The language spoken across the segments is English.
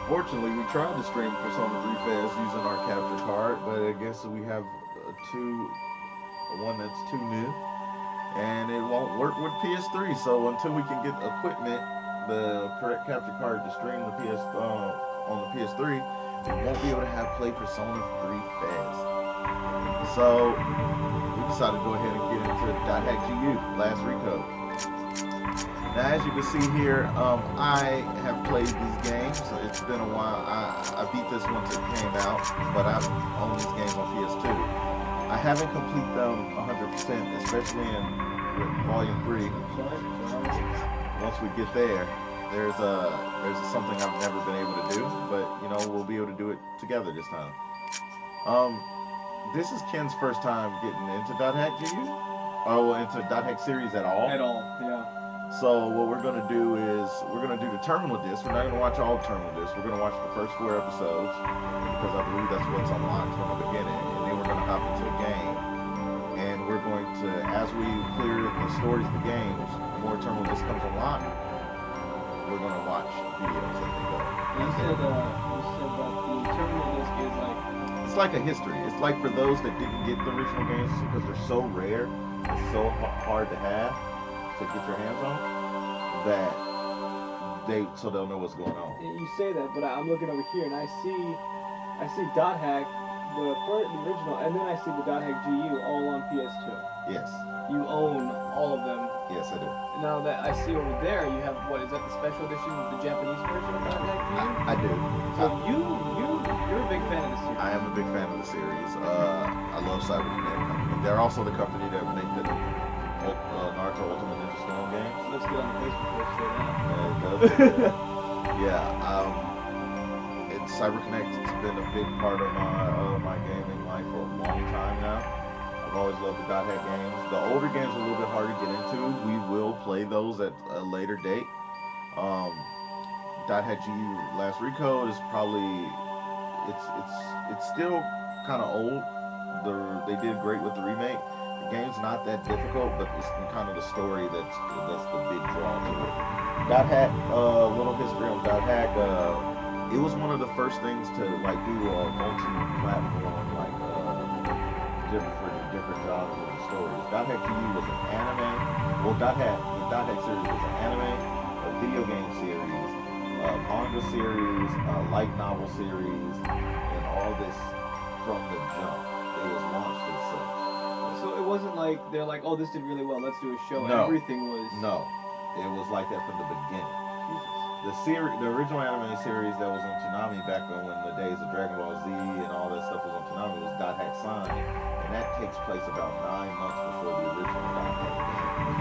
Fortunately, we tried to stream Persona 3 Fast using our capture card, but I guess we have one that's too new, and it won't work with PS3. So until we can get equipment, the correct capture card to stream the PS on the PS3, we won't be able to have play Persona 3 Fast. So we decided to go ahead and get into .hack GU, last Recode. Now, as you can see here, I have played these games. It's been a while. I beat this once it came out, but I've owned these games on PS2. I haven't completed them 100%, especially in Volume 3. Once we get there, there's something I've never been able to do, but you know we'll be able to do it together this time. This is Ken's first time getting into .hack GU. Oh, into .hack series at all. At all, yeah. So what we're gonna do is we're gonna do the terminal disc. We're not gonna watch all the terminal discs. We're gonna watch the first 4 episodes because I believe that's what's unlocked from the beginning, and then we're gonna hop into the game. And we're going to, as we clear the stories of the games, more terminal discs comes unlocked. We're gonna watch videos as they go. You said that the terminal disc is like. It's like a history. It's like for those that didn't get the original games because they're so rare, it's so hard to have. To get your hands on, that so they'll know what's going on. You say that, but I'm looking over here and I see .hack, the original, and then I see the .hack GU all on PS2. Yes. You own all of them. Yes, I do. Now that I see over there, you have what is that the special edition with the Japanese version of .hack GU? I do. So you're a big fan of the series. I am a big fan of the series. I love CyberConnect. They're also the company that make the Naruto Ultimate Ninja Storm games. Let's get on the Facebook page say that. Yeah, CyberConnect has been a big part of my gaming life for a long time now. I've always loved the .hack games. The older games are a little bit hard to get into. We will play those at a later date. .hack GU Last Recode is probably it's still kind of old. They did great with the remake. The game's not that difficult, but it's kind of the story that's the big draw to it. .hack, little history on .hack. It was one of the first things to like do a multi-platform, like different genres of the stories. .hack GU was an anime. Well, the .hack series was an anime, a video game series, a manga series, a light novel series, and all this from the jump. It was launched as such. So it wasn't like they're like, oh, this did really well, let's do a show. No. Everything was. No, it was like that from the beginning. Jesus. The original anime series that was on Toonami back when the days of Dragon Ball Z and all that stuff was on Toonami was .hack Sign, and that takes place about 9 months before the original .hack game.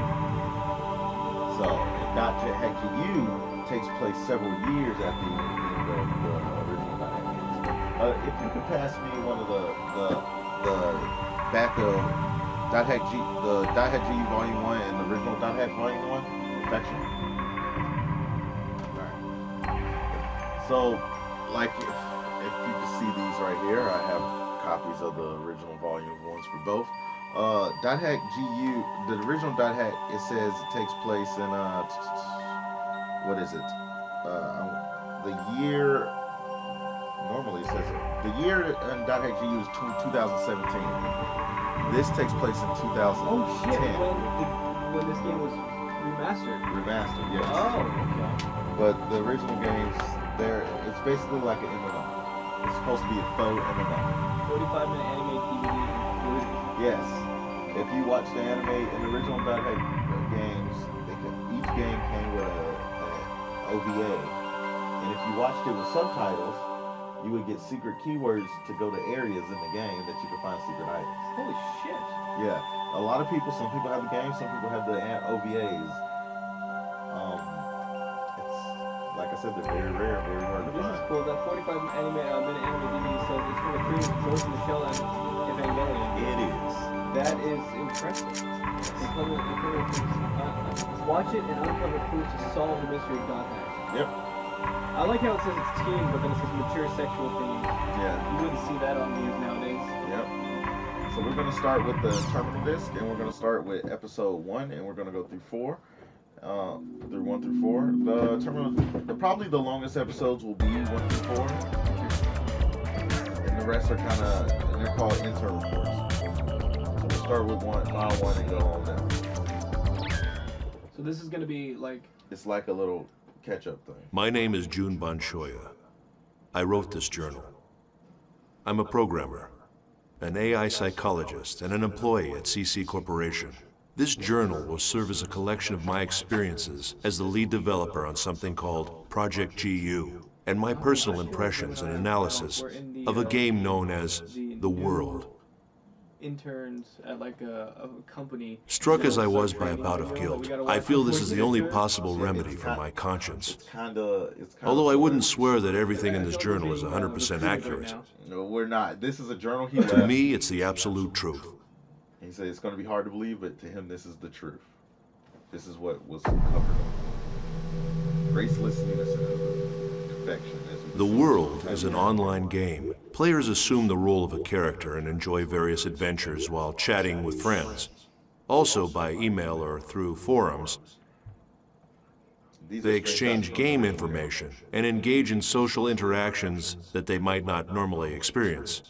So, .hack GU takes place several years after the original .hack games. If you could pass me one of the back of .hack GU Volume 1 and the original .hack Volume 1 section. Alright. So, like if you can see these right here, I have copies of the original Volume 1s for both. .hack GU, the original .hack, it says it takes place in, what is it? The year, normally it says it. The year in .hack GU is 2017. This takes place in 2010. Oh shit! When this game was remastered. Remastered, yes. Oh, okay. But the original games, it's basically like an MMO. It's supposed to be a faux MMO. 45-minute anime DVD included. Yes. If you watch the anime in the original .hack games, each game came with an OVA. And if you watched it with subtitles, you would get secret keywords to go to areas in the game that you could find secret items. Holy shit. Yeah. A lot of people, some people have the game, some people have the OVAs. It's, like I said, they're very rare, very hard to This find. is cool. That 45-minute anime DVD says it's from the creators of Ghost in the Shell and Evangelion. It is. That is impressive. Watch it and uncover clues to solve the mystery of .hack. Yep. I like how it says it's teen, but then it says mature sexual themes. Yeah. You wouldn't see that on news nowadays. Yep. So we're going to start with the terminal disc, and we're going to start with episode 1, and we're going to go through 4. through 1 through 4. Probably the longest episodes will be 1 through 4, and the rest are kind of, they're called intern reports. So we'll start with mile 1 and go on down. So this is gonna be like... It's like a little catch-up thing. My name is Jun Banshoya. I wrote this journal. I'm a programmer, an AI psychologist, and an employee at CC Corporation. This journal will serve as a collection of my experiences as the lead developer on something called Project GU, and my personal impressions and analysis of a game known as The World. Interns at like a company. Struck as I was by a bout of guilt, I feel this is the only possible remedy for my conscience. Although I wouldn't swear that everything in this journal is 100% accurate. No, we're not. This is a journal he left. To me, it's the absolute truth. He said it's going to be hard to believe, but to him, this is the truth. This is what was covered up. Graceless innocent of infection. The World is an online game. Players assume the role of a character and enjoy various adventures while chatting with friends. Also by email or through forums, they exchange game information and engage in social interactions that they might not normally experience.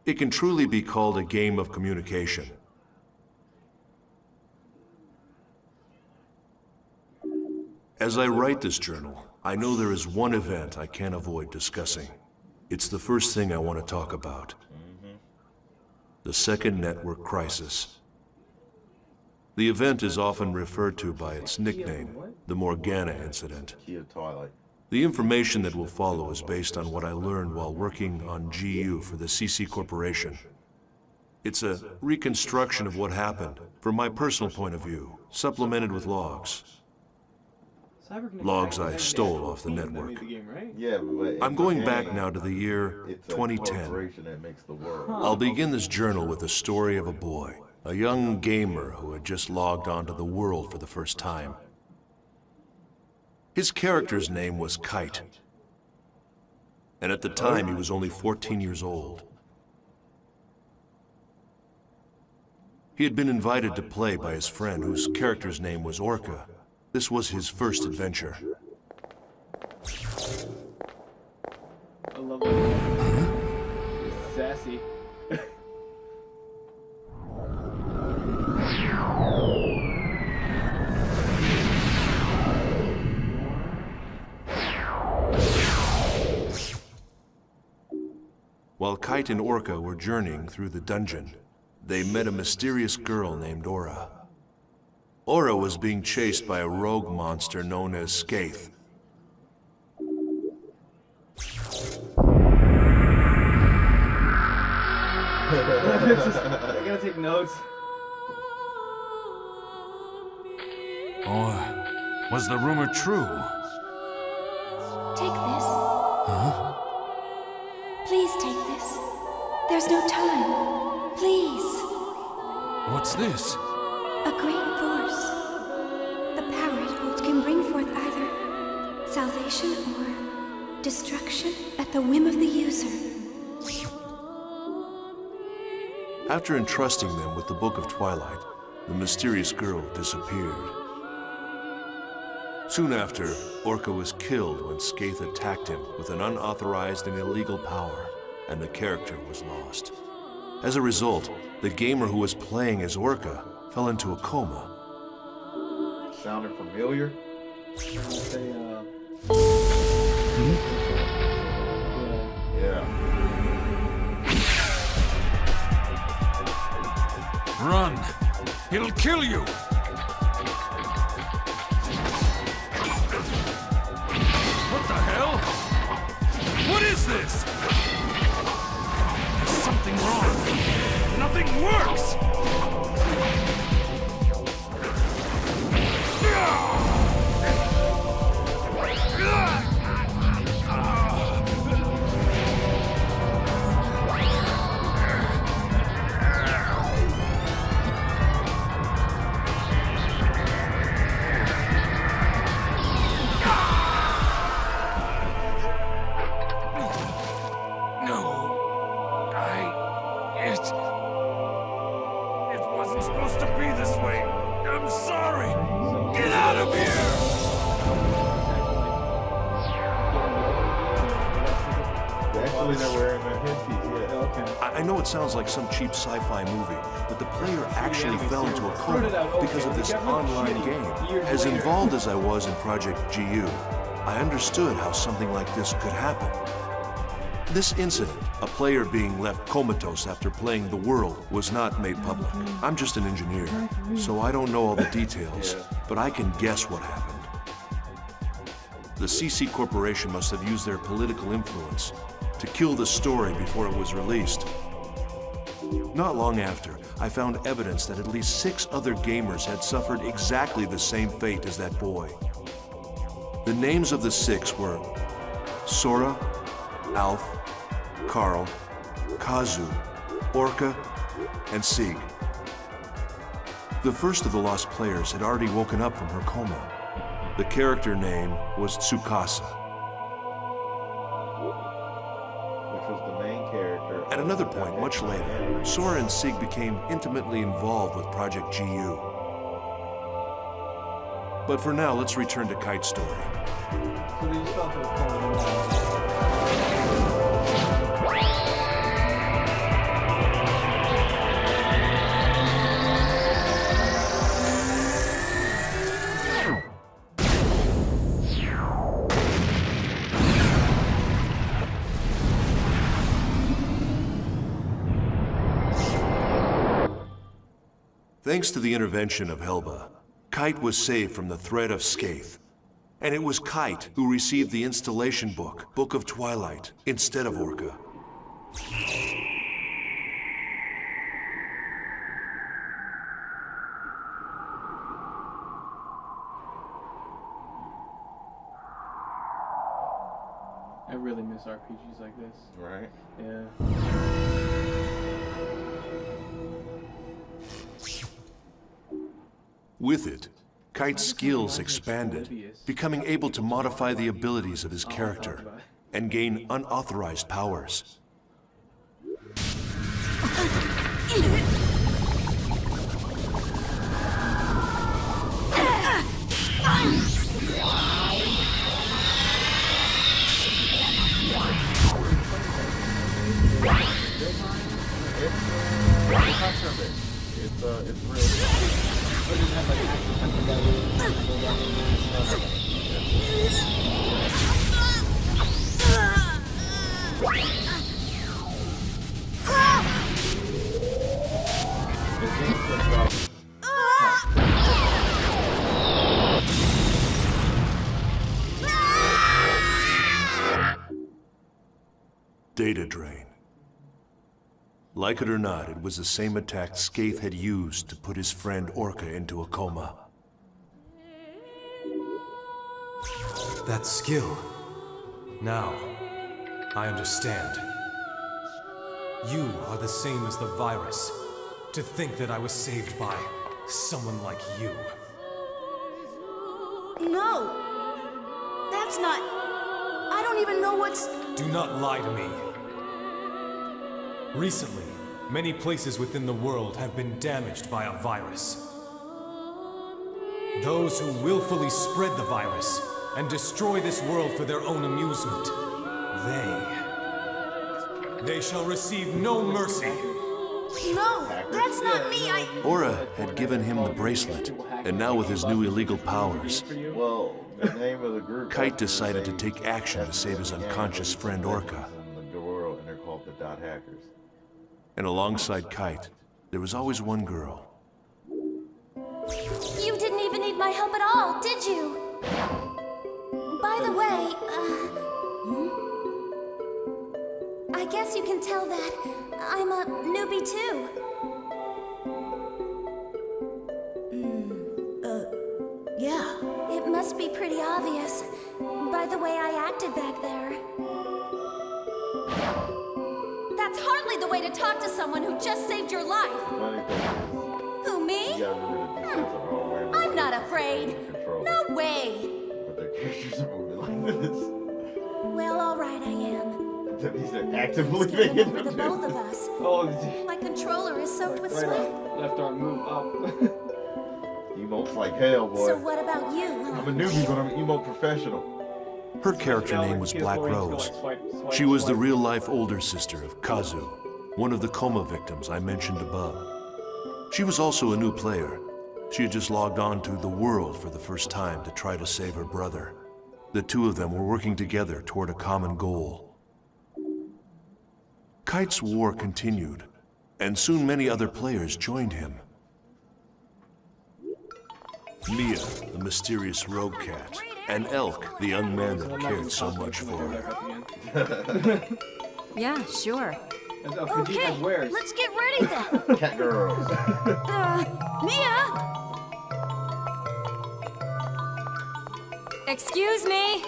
It can truly be called a game of communication. As I write this journal, I know there is one event I can't avoid discussing. It's the first thing I want to talk about. The Second Network Crisis. The event is often referred to by its nickname, the Morgana Incident. The information that will follow is based on what I learned while working on GU for the CC Corporation. It's a reconstruction of what happened, from my personal point of view, supplemented with logs. Logs I stole off the network. Yeah, but I'm going back now to the year 2010. I'll begin this journal with the story of a boy, a young gamer who had just logged onto the world for the first time. His character's name was Kite, and at the time he was only 14 years old. He had been invited to play by his friend whose character's name was Orca. This was his first adventure. I love that. He's sassy. While Kite and Orca were journeying through the dungeon, they met a mysterious girl named Aura. Aura was being chased by a rogue monster known as Skaith. I gotta take notes. Or was the rumor true? Take this. Huh? Please take this. There's no time. Please. What's this? A great force. The power it holds can bring forth either salvation or destruction at the whim of the user. After entrusting them with the Book of Twilight, the mysterious girl disappeared. Soon after, Orca was killed when Skaith attacked him with an unauthorized and illegal power, and the character was lost. As a result, the gamer who was playing as Orca fell into a coma. Sounded familiar? Say, Yeah. Run! It'll kill you! What the hell? What is this? There's something wrong. Nothing works! Especially they're wearing a headpiece, yeah. Okay. I know it sounds like some cheap sci-fi movie, but the player actually fell into a coma because of this online game. As involved as I was in Project GU, I understood how something like this could happen. This incident, a player being left comatose after playing the world, was not made public. I'm just an engineer, so I don't know all the details, but I can guess what happened. The CC Corporation must have used their political influence to kill the story before it was released. Not long after, I found evidence that at least 6 other gamers had suffered exactly the same fate as that boy. The names of the 6 were Sora, Alf, Carl, Kazu, Orca, and Sieg. The first of the lost players had already woken up from her coma. The character name was Tsukasa. Which was the main character. At another point, much later, Sora and Sieg became intimately involved with Project GU. But for now, let's return to Kite's story. So they just fell into a coma. Thanks to the intervention of Helba, Kite was saved from the threat of Skaith. And it was Kite who received the installation book, Book of Twilight, instead of Orca. I really miss RPGs like this. Right? Yeah. With it, Kite's skills expanded, becoming able to modify the abilities of his character and gain unauthorized powers. It's real. Data drain. Like it or not, it was the same attack Skaith had used to put his friend Orca into a coma. That skill. Now, I understand. You are the same as the virus. To think that I was saved by someone like you. No! That's not... I don't even know what's... Do not lie to me. Recently, many places within the world have been damaged by a virus. Those who willfully spread the virus and destroy this world for their own amusement, they shall receive no mercy. No! That's not me! Aura had given him the bracelet, and now with his new illegal powers, Well, the name of the group. Kite decided to take action to save his unconscious friend Orca. In the world, and they're called the Dot Hackers. And alongside Kite, there was always one girl. You didn't even need my help at all, did you? By the way, I guess you can tell that I'm a newbie too. Yeah. It must be pretty obvious by the way I acted back there. That's hardly the way to talk to someone who just saved your life. Funny thing is, Who, me? you gotta remember that these guys are all wearing I'm not afraid. control. No way. But their characters are moving like this. Well, all right, I am. That means they're actively It's getting making over the them both do of this. us. Oh, My controller is soaked with right sweat. up. Left arm move up. Emotes like hell, boy. So what about you? I'm a newbie, but I'm emo professional. Her character name was Black Rose. She was the real-life older sister of Kazu, one of the coma victims I mentioned above. She was also a new player. She had just logged on to the world for the first time to try to save her brother. The two of them were working together toward a common goal. Kite's war continued, and soon many other players joined him. Mia, the mysterious rogue cat, and Elk, the young man that cared so much for her. Yeah, sure. Okay, let's get ready then. Cat girls. Mia! Excuse me?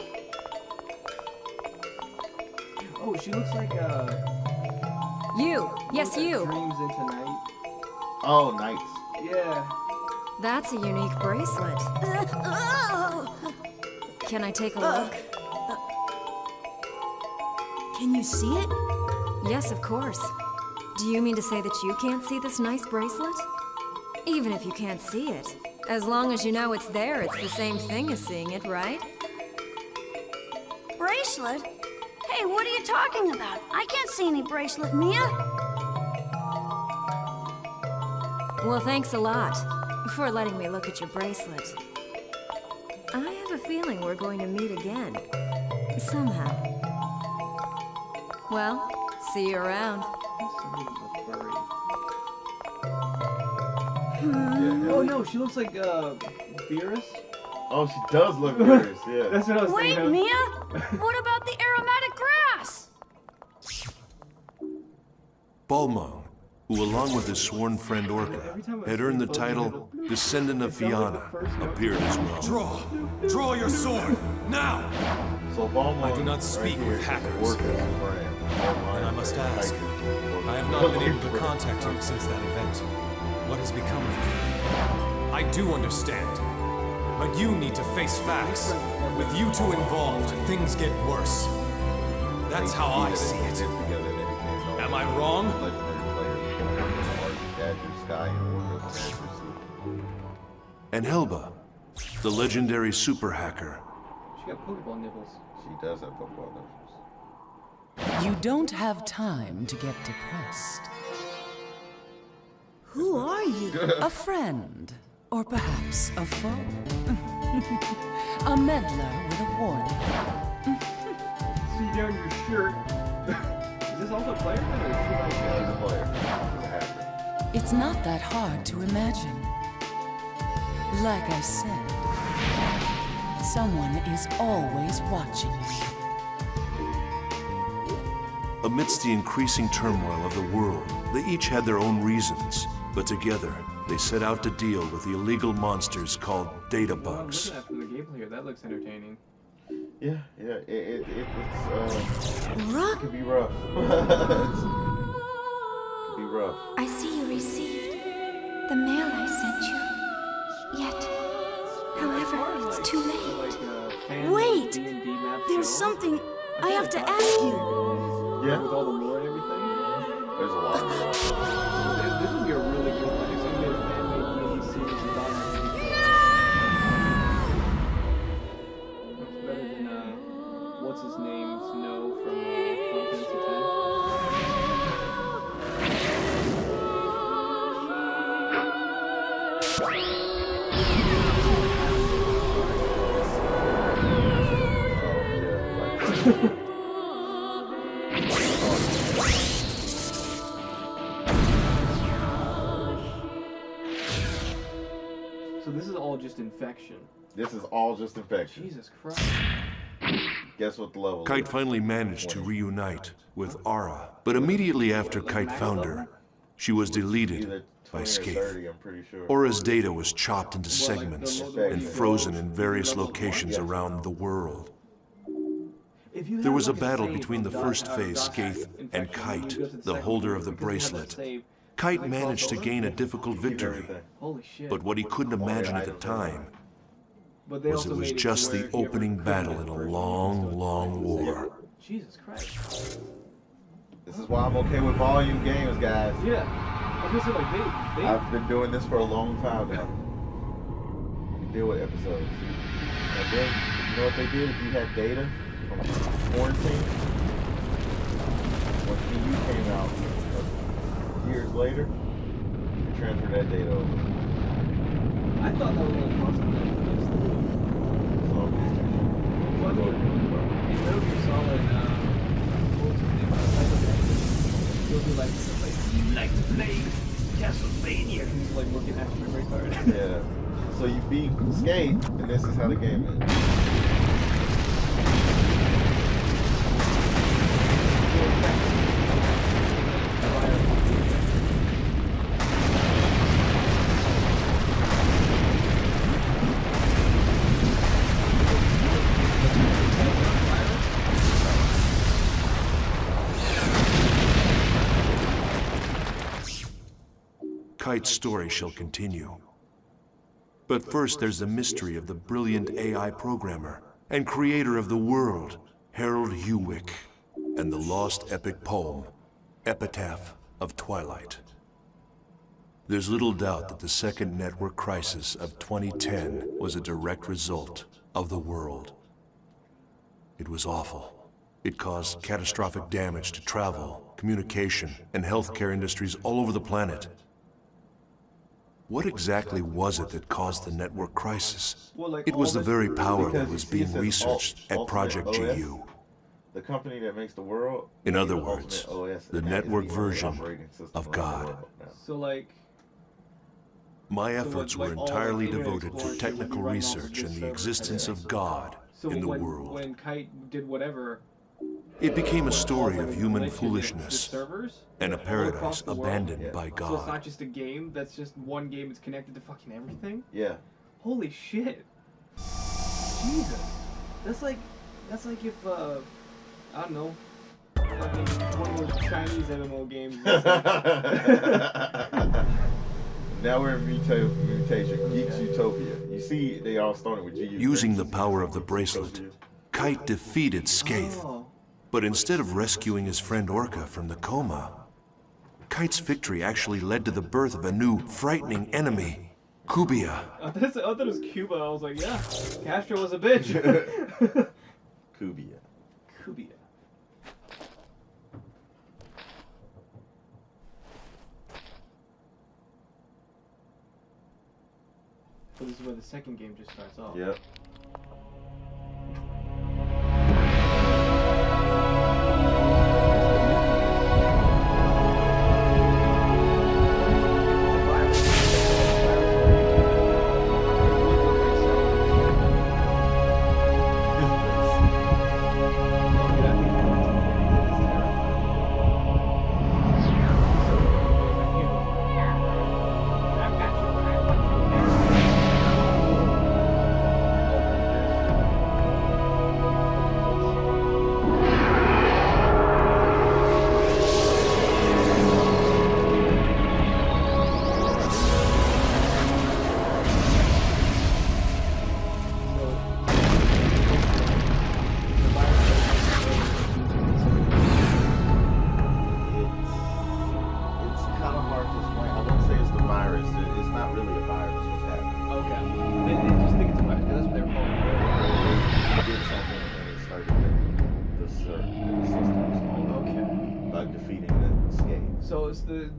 Oh, she looks like You. Yes, you. Dreams into night. Oh, nice. Yeah. That's a unique bracelet. Can I take a look? Can you see it? Yes, of course. Do you mean to say that you can't see this nice bracelet? Even if you can't see it, as long as you know it's there, it's the same thing as seeing it, right? Bracelet? Hey, what are you talking about? I can't see any bracelet, Mia. Well, thanks a lot for letting me look at your bracelet. I have a feeling we're going to meet again. Somehow. Well, see you around. Oh no, she looks like Beerus. Oh, she does look serious, yeah. That's what I was Wait, thinking. Mia! What about the aromatic grass? Balmung, who along with his sworn friend Orca, had earned the title Descendant of Fianna, appeared as well. Draw! Draw your sword! Now! So Balmung, I do not speak with hackers. And I must ask, I have not been able to contact him since that event. What has become of him? I do understand. But you need to face facts. With you two involved, things get worse. That's how I see it. Am I wrong? And Helba, the legendary super hacker. She got Pokeball nibbles. She does have Pokeball nibbles. You don't have time to get depressed. Who are you? A friend, or perhaps a foe. A meddler with a warning. See down your shirt. Is this also a player? Or is she like She's a player. She's a hacker. It's not that hard to imagine. Like I said, someone is always watching you. Amidst the increasing turmoil of the world, they each had their own reasons, but together, they set out to deal with the illegal monsters called data I'm bugs. looking at from the gameplay here. That looks entertaining. Yeah, it's Rough? it can be rough. It can be rough. I see you received the mail I sent you. Yet, however, it's too late. Wait! D&D map There's show. something I have to ask you. Yeah. With all the lore and everything. There's a lot of rough. This would be a really good one. It's gonna be an anime TV series about it. It's better than what's his name? Snow from Final Fantasy X. So this is all just infection. This is all just infection. Jesus Christ. Guess what the level Kite is? finally managed to reunite with Ara, but immediately after Kite found her, she was deleted Either by 20 or Scathe. 30, I'm pretty sure. Ora's data was chopped into segments and frozen in various locations around the world. There was a battle between the first phase Scathe and Kite, the holder of the bracelet. Kite managed to gain a difficult victory, Holy shit. but what he couldn't imagine at the time But they was also it was made just to the where if you ever opening couldn't battle get in a first long, person, long war. Jesus Christ. This is why I'm okay with volume games, guys. Yeah. I was gonna say, like, they I've been doing this for a long time now. You deal with episodes. And then, you know what they did? If you had data, from quarantine, when EU came out years later, you transfer that data over. I thought that was going to cost them that. So, In Metal Gear Solid, what's his name? You'll be like, you like to play Castlevania. He's like looking at your memory card. yeah. So you beat Skate, and this is how the game ends. Kite's story shall continue. But first there's the mystery of the brilliant AI programmer and creator of the world, Harold Hewick, and the lost epic poem, Epitaph of Twilight. There's little doubt that the second network crisis of 2010 was a direct result of the world. It was awful. It caused catastrophic damage to travel, communication, and healthcare industries all over the planet. What exactly was it that caused the network crisis? It was the very power that was being researched at Project GU. The company that makes the world. In other words, the network version of God. So like... My efforts were entirely devoted to technical research and the existence of God in the world. When Kite did whatever... It became a story of human foolishness and a paradise abandoned by So it's God. not just a game, that's just one game, it's connected to fucking everything? Yeah. Holy shit. Jesus. That's like if, I don't know, fucking one of those Chinese MMO games. Now we're in mutation. Geeks Utopia. You see, they all started with GU. Using the power of the bracelet, Kite defeated Skaith. But instead of rescuing his friend Orca from the coma, Kite's victory actually led to the birth of a new, frightening enemy, Kubia. I thought it was Cuba. I was like, yeah, Castro was a bitch. Kubia. Kubia. So this is where the second game just starts off. Yep.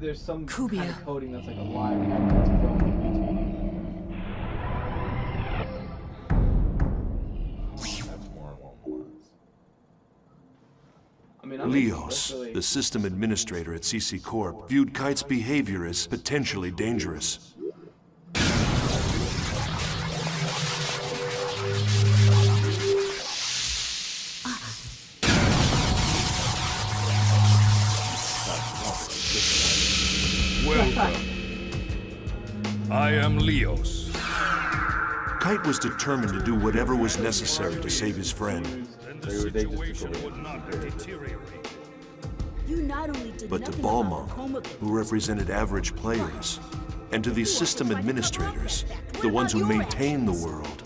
There's some Kubia. kind of coding that's like a live reference from YouTube. That's more than what was. I mean, Leos, the system administrator at CC Corp, viewed Kite's behavior as potentially dangerous. Welcome. I am Leos. Kite was determined to do whatever was necessary to save his friend. And the situation would not have deteriorated. You not only did But to nothing about the Balmung, coma who represented average players, and to these system administrators, the ones who maintain the world,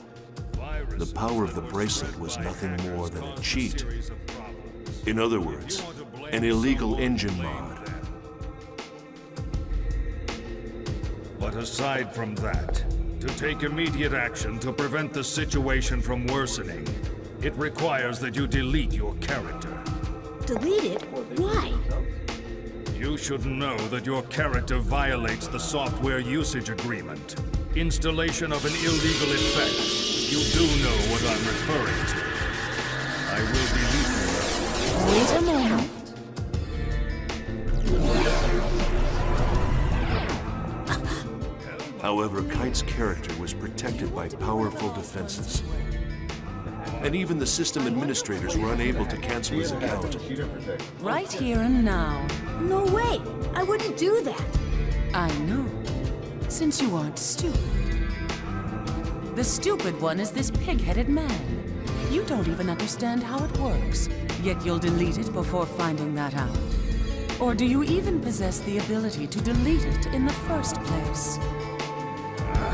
the power of the bracelet was nothing more than a cheat. In other words, an illegal engine mod. But aside from that, to take immediate action to prevent the situation from worsening, It requires that you delete your character. Delete it? Why? You should know that your character violates the software usage agreement. Installation of an illegal effect. You do know what I'm referring to. I will delete Wait a moment. However, Kite's character was protected by powerful defenses. And even the system administrators were unable to cancel his account. Right here and now. No way! I wouldn't do that! I know. Since you aren't stupid. The stupid one is this pig-headed man. You don't even understand how it works, yet you'll delete it before finding that out. Or do you even possess the ability to delete it in the first place?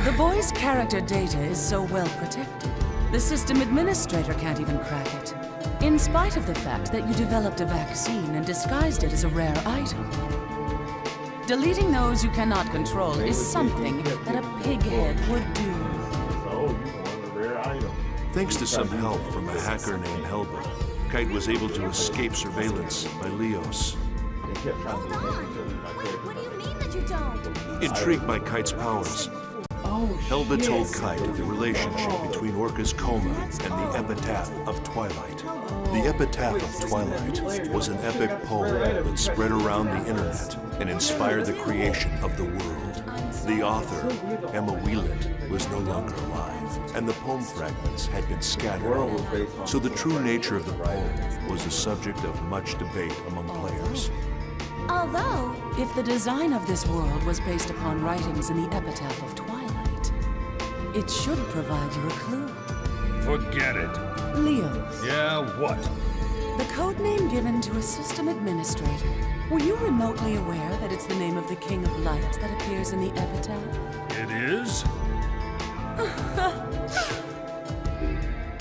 The boy's character data is so well protected, the system administrator can't even crack it. In spite of the fact that you developed a vaccine and disguised it as a rare item. Deleting those you cannot control is something that a pighead would do. Oh, you want a rare item. Thanks to some help from a hacker named Helba, Kite was able to escape surveillance by Leos. They kept trying to make me delete my character. What do you mean that you don't? Intrigued by Kite's powers, Helba told Kite of the relationship between Orca's coma and the Epitaph of Twilight. The Epitaph of Twilight was an epic poem that spread around the internet and inspired the creation of the world. The author, Emma Wieland, was no longer alive, and the poem fragments had been scattered. So the true nature of the poem was the subject of much debate among players. Although, If the design of this world was based upon writings in the Epitaph of Twilight, it should provide you a clue. Forget it. Leos, Yeah, what? the code name given to a system administrator. Were you remotely aware that it's the name of the King of Light that appears in the Epitaph? It is?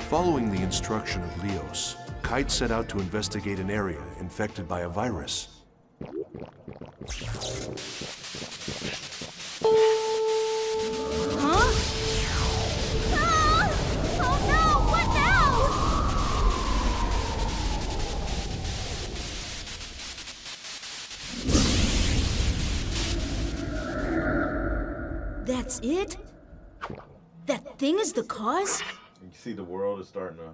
Following the instruction of Leos, Kite set out to investigate an area infected by a virus. huh? Ah! Oh no! What now? That's it? That thing is the cause? You see the world is starting to... You're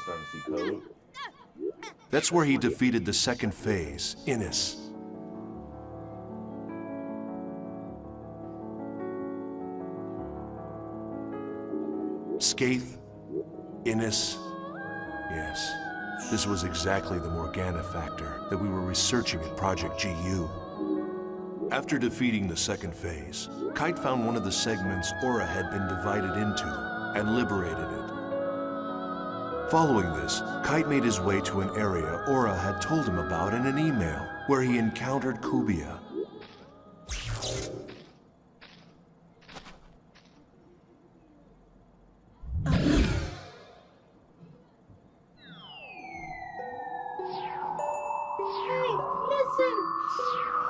starting to see code. That's where he defeated the second phase, Innis. Skaith, Innis, yes. This was exactly the Morgana factor that we were researching at Project GU. After defeating the second phase, Kite found one of the segments Aura had been divided into and liberated it. Following this, Kite made his way to an area Aura had told him about in an email, where he encountered Kubia.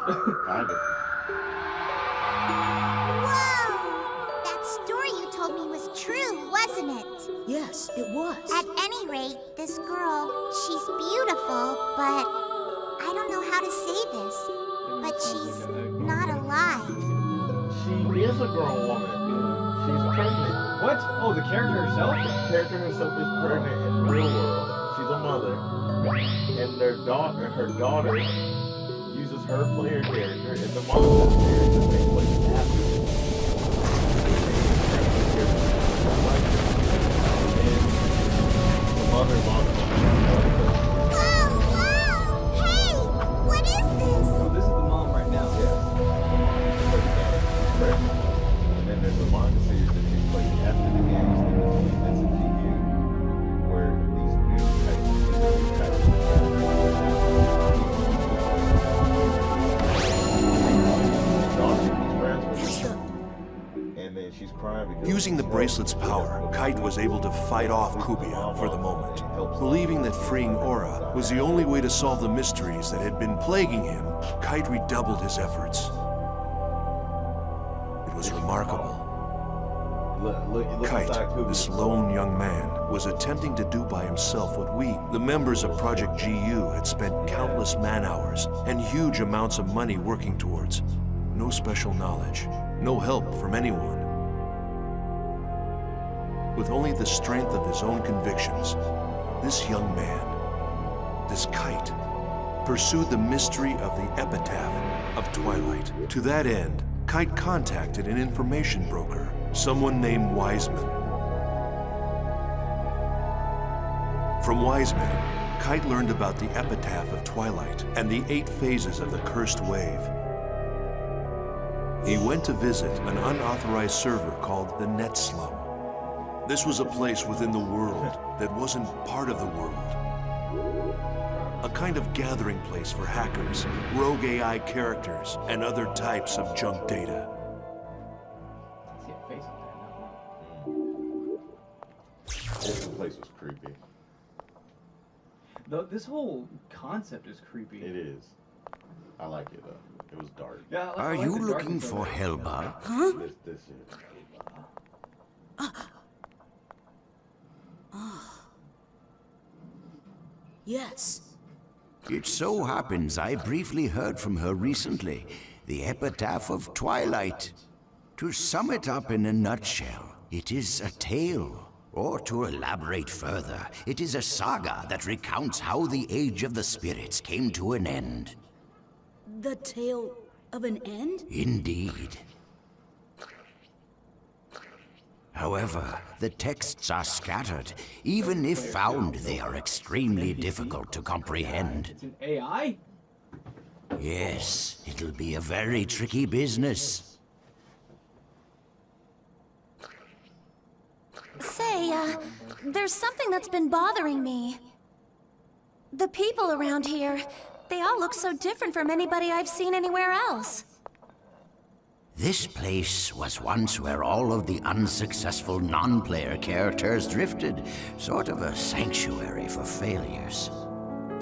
Kinda. Whoa! That story you told me was true, wasn't it? Yes, it was. At any rate, this girl, she's beautiful, but I don't know how to say this. But she's not alive. She is a grown woman. She's pregnant. What? Oh, the character herself? The character herself is pregnant in the real world. She's a mother. And her daughter uses her player character in the manga series that takes place after. And the mother manga. Wow! Hey! What is this? Oh, this is the mom right now. She's pregnant. And then there's a manga series that takes place after the games in between this and GU, where these new and then she's crying because Using the bracelet's power, Kite was able to fight off Kubia for the moment. Believing that freeing Aura was the only way to solve the mysteries that had been plaguing him, Kite redoubled his efforts. It was remarkable. Look Kite, inside Kubrick. this lone young man, was attempting to do by himself what we, the members of Project GU, had spent countless man-hours and huge amounts of money working towards. No special knowledge, no help from anyone. With only the strength of his own convictions, this young man, this Kite, pursued the mystery of the epitaph of Twilight. To that end, Kite contacted an information broker, someone named Wiseman. From Wiseman, Kite learned about the epitaph of Twilight and the 8 phases of the Cursed Wave. He went to visit an unauthorized server called the Net Slum. This was a place within the world that wasn't part of the world. A kind of gathering place for hackers, rogue AI characters, and other types of junk data. I see a face up there now. This place was creepy. This whole concept is creepy. It is. I like it though. It was dark. Yeah, I Are like you the looking darkness for of it. Helba? Huh? This is. Yes. It so happens I briefly heard from her recently. The epitaph of Twilight. To sum it up in a nutshell, it is a tale. Or to elaborate further, it is a saga that recounts how the Age of the Spirits came to an end. The tale of an end? Indeed. However, the texts are scattered. Even if found, they are extremely difficult to comprehend. It's an AI? Yes, it'll be a very tricky business. Say, there's something that's been bothering me. The people around here, they all look so different from anybody I've seen anywhere else. This place was once where all of the unsuccessful non-player characters drifted, sort of a sanctuary for failures.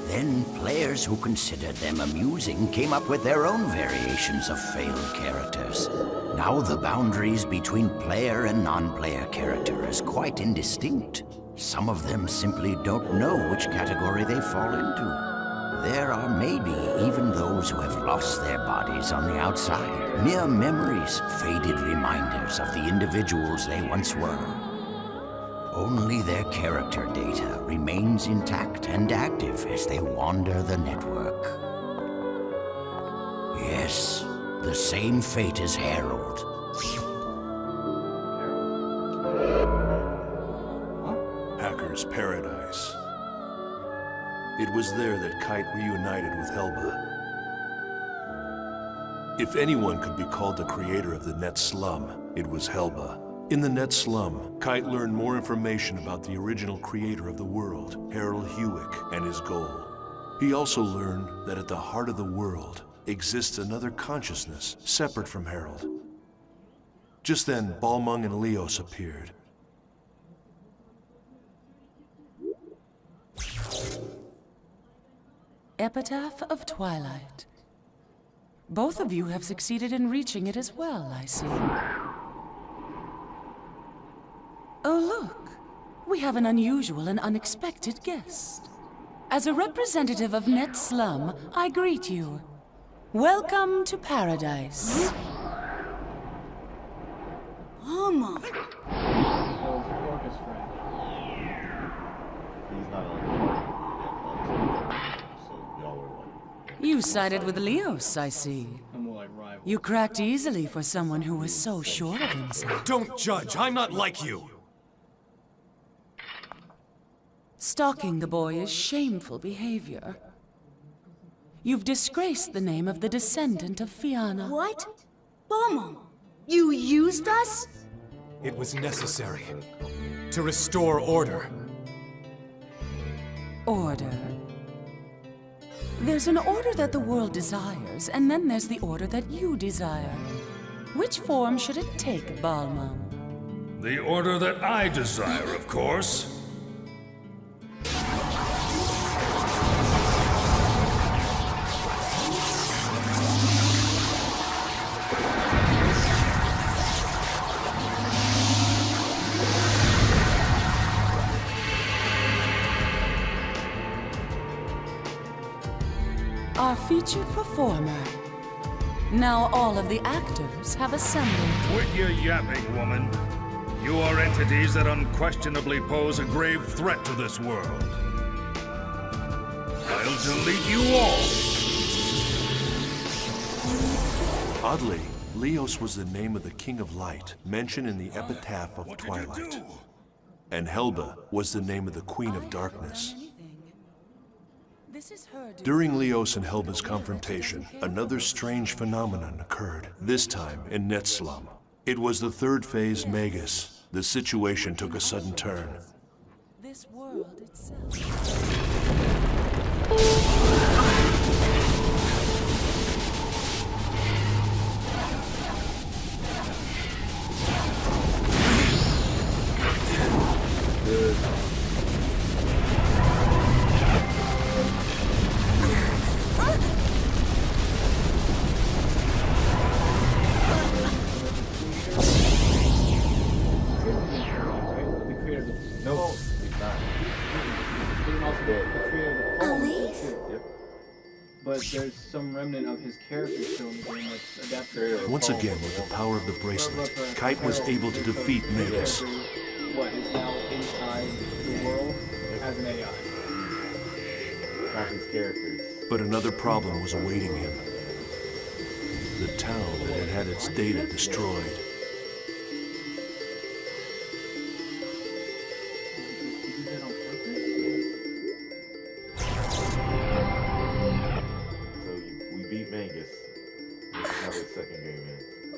Then players who considered them amusing came up with their own variations of failed characters. Now the boundaries between player and non-player character is quite indistinct. Some of them simply don't know which category they fall into. There are maybe even those who have lost their bodies on the outside. Mere memories, faded reminders of the individuals they once were. Only their character data remains intact and active as they wander the network. Yes, the same fate as Harold. Hacker's Paradise. It was there that Kite reunited with Helba. If anyone could be called the creator of the Net Slum, it was Helba. In the Net Slum, Kite learned more information about the original creator of the world, Harold Hewick, and his goal. He also learned that at the heart of the world exists another consciousness separate from Harold. Just then, Balmung and Leos appeared. Epitaph of Twilight. Both of you have succeeded in reaching it as well, I see. Oh, look. We have an unusual and unexpected guest. As a representative of Net Slum, I greet you. Welcome to Paradise. Mama. Orchestra. He's not on so y'all were like. You sided with Leos, I see. I'm more like rival. You cracked easily for someone who was so sure of himself. Don't judge. I'm not like you. Stalking the boy is shameful behavior. You've disgraced the name of the descendant of Fianna. What? Mama, you used us? It was necessary to restore order. Order. There's an order that the world desires, and then there's the order that you desire. Which form should it take, Balmung? The order that I desire, of course. our featured performer. Now all of the actors have assembled. Quit your yapping, woman. You are entities that unquestionably pose a grave threat to this world. I'll delete you all! Oddly, Leos was the name of the King of Light, mentioned in the epitaph of Twilight. And Helba was the name of the Queen of Darkness. During Leos and Helba's confrontation, another strange phenomenon occurred, this time in Netslum. It was the third phase Magus. The situation took a sudden turn. This world itself. No, he's not. But there's some remnant of his character still in the game that's adapted. Once again, with the power of the bracelet, Kite was able to defeat Magus. What is now inside the world as an AI. Not his characters. But another problem was awaiting him. The town that had had its data destroyed.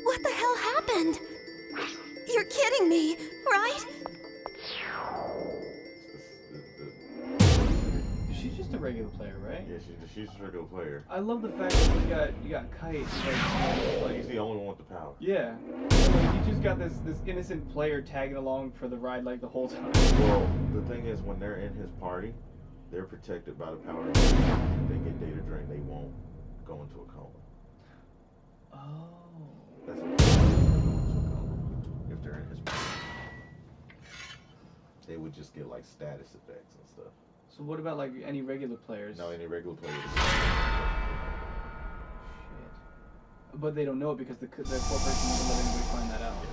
What the hell happened? You're kidding me, right? She's just a regular player, right? Yeah, she's just a regular player. I love the fact that you got Kite. He's the only one with the power. Yeah. You just got this innocent player tagging along for the ride like the whole time. Well, the thing is, when they're in his party, they're protected by the power. If they get data drained, they won't go into a coma. Oh. That's if they're in his party. They would just get like status effects and stuff. So what about like any regular players? No, any regular players. Shit. But they don't know it because the corporation doesn't let anybody find that out.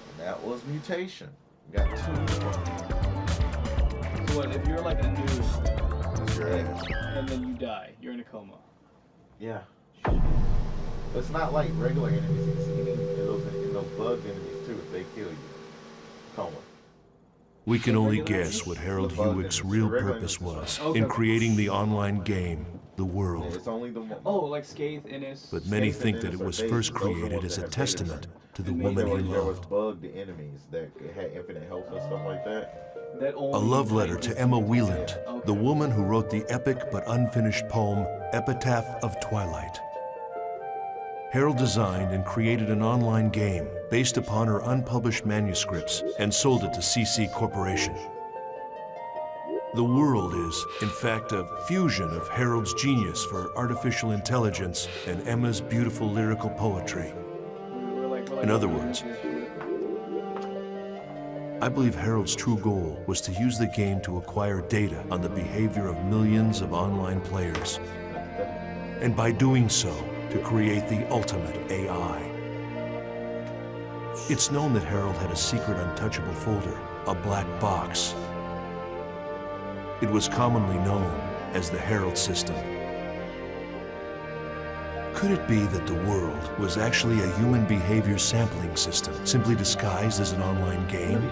And that was mutation. We got 2 more. So what, if you're like a noob, That's your ass. and then you die, you're in a coma. Yeah. It's not like regular enemies. It's in those bug enemies too. If they kill you, coma. We can only guess what Harold Hewick's real purpose was in creating the online game, The World. It's only the one. Oh, like Scathe, Innis. But many think that it was first created as a testament to the woman he There was loved. bugged enemies that had infinite health and stuff like that. A love letter to Emma Wieland, the woman who wrote the epic but unfinished poem Epitaph of Twilight. Harold designed and created an online game based upon her unpublished manuscripts and sold it to CC Corporation. The World is, in fact, a fusion of Harold's genius for artificial intelligence and Emma's beautiful lyrical poetry. In other words, I believe Harold's true goal was to use the game to acquire data on the behavior of millions of online players, and by doing so, to create the ultimate AI. It's known that Harold had a secret untouchable folder, a black box. It was commonly known as the Harold System. Could it be that the World was actually a human behavior sampling system, simply disguised as an online game?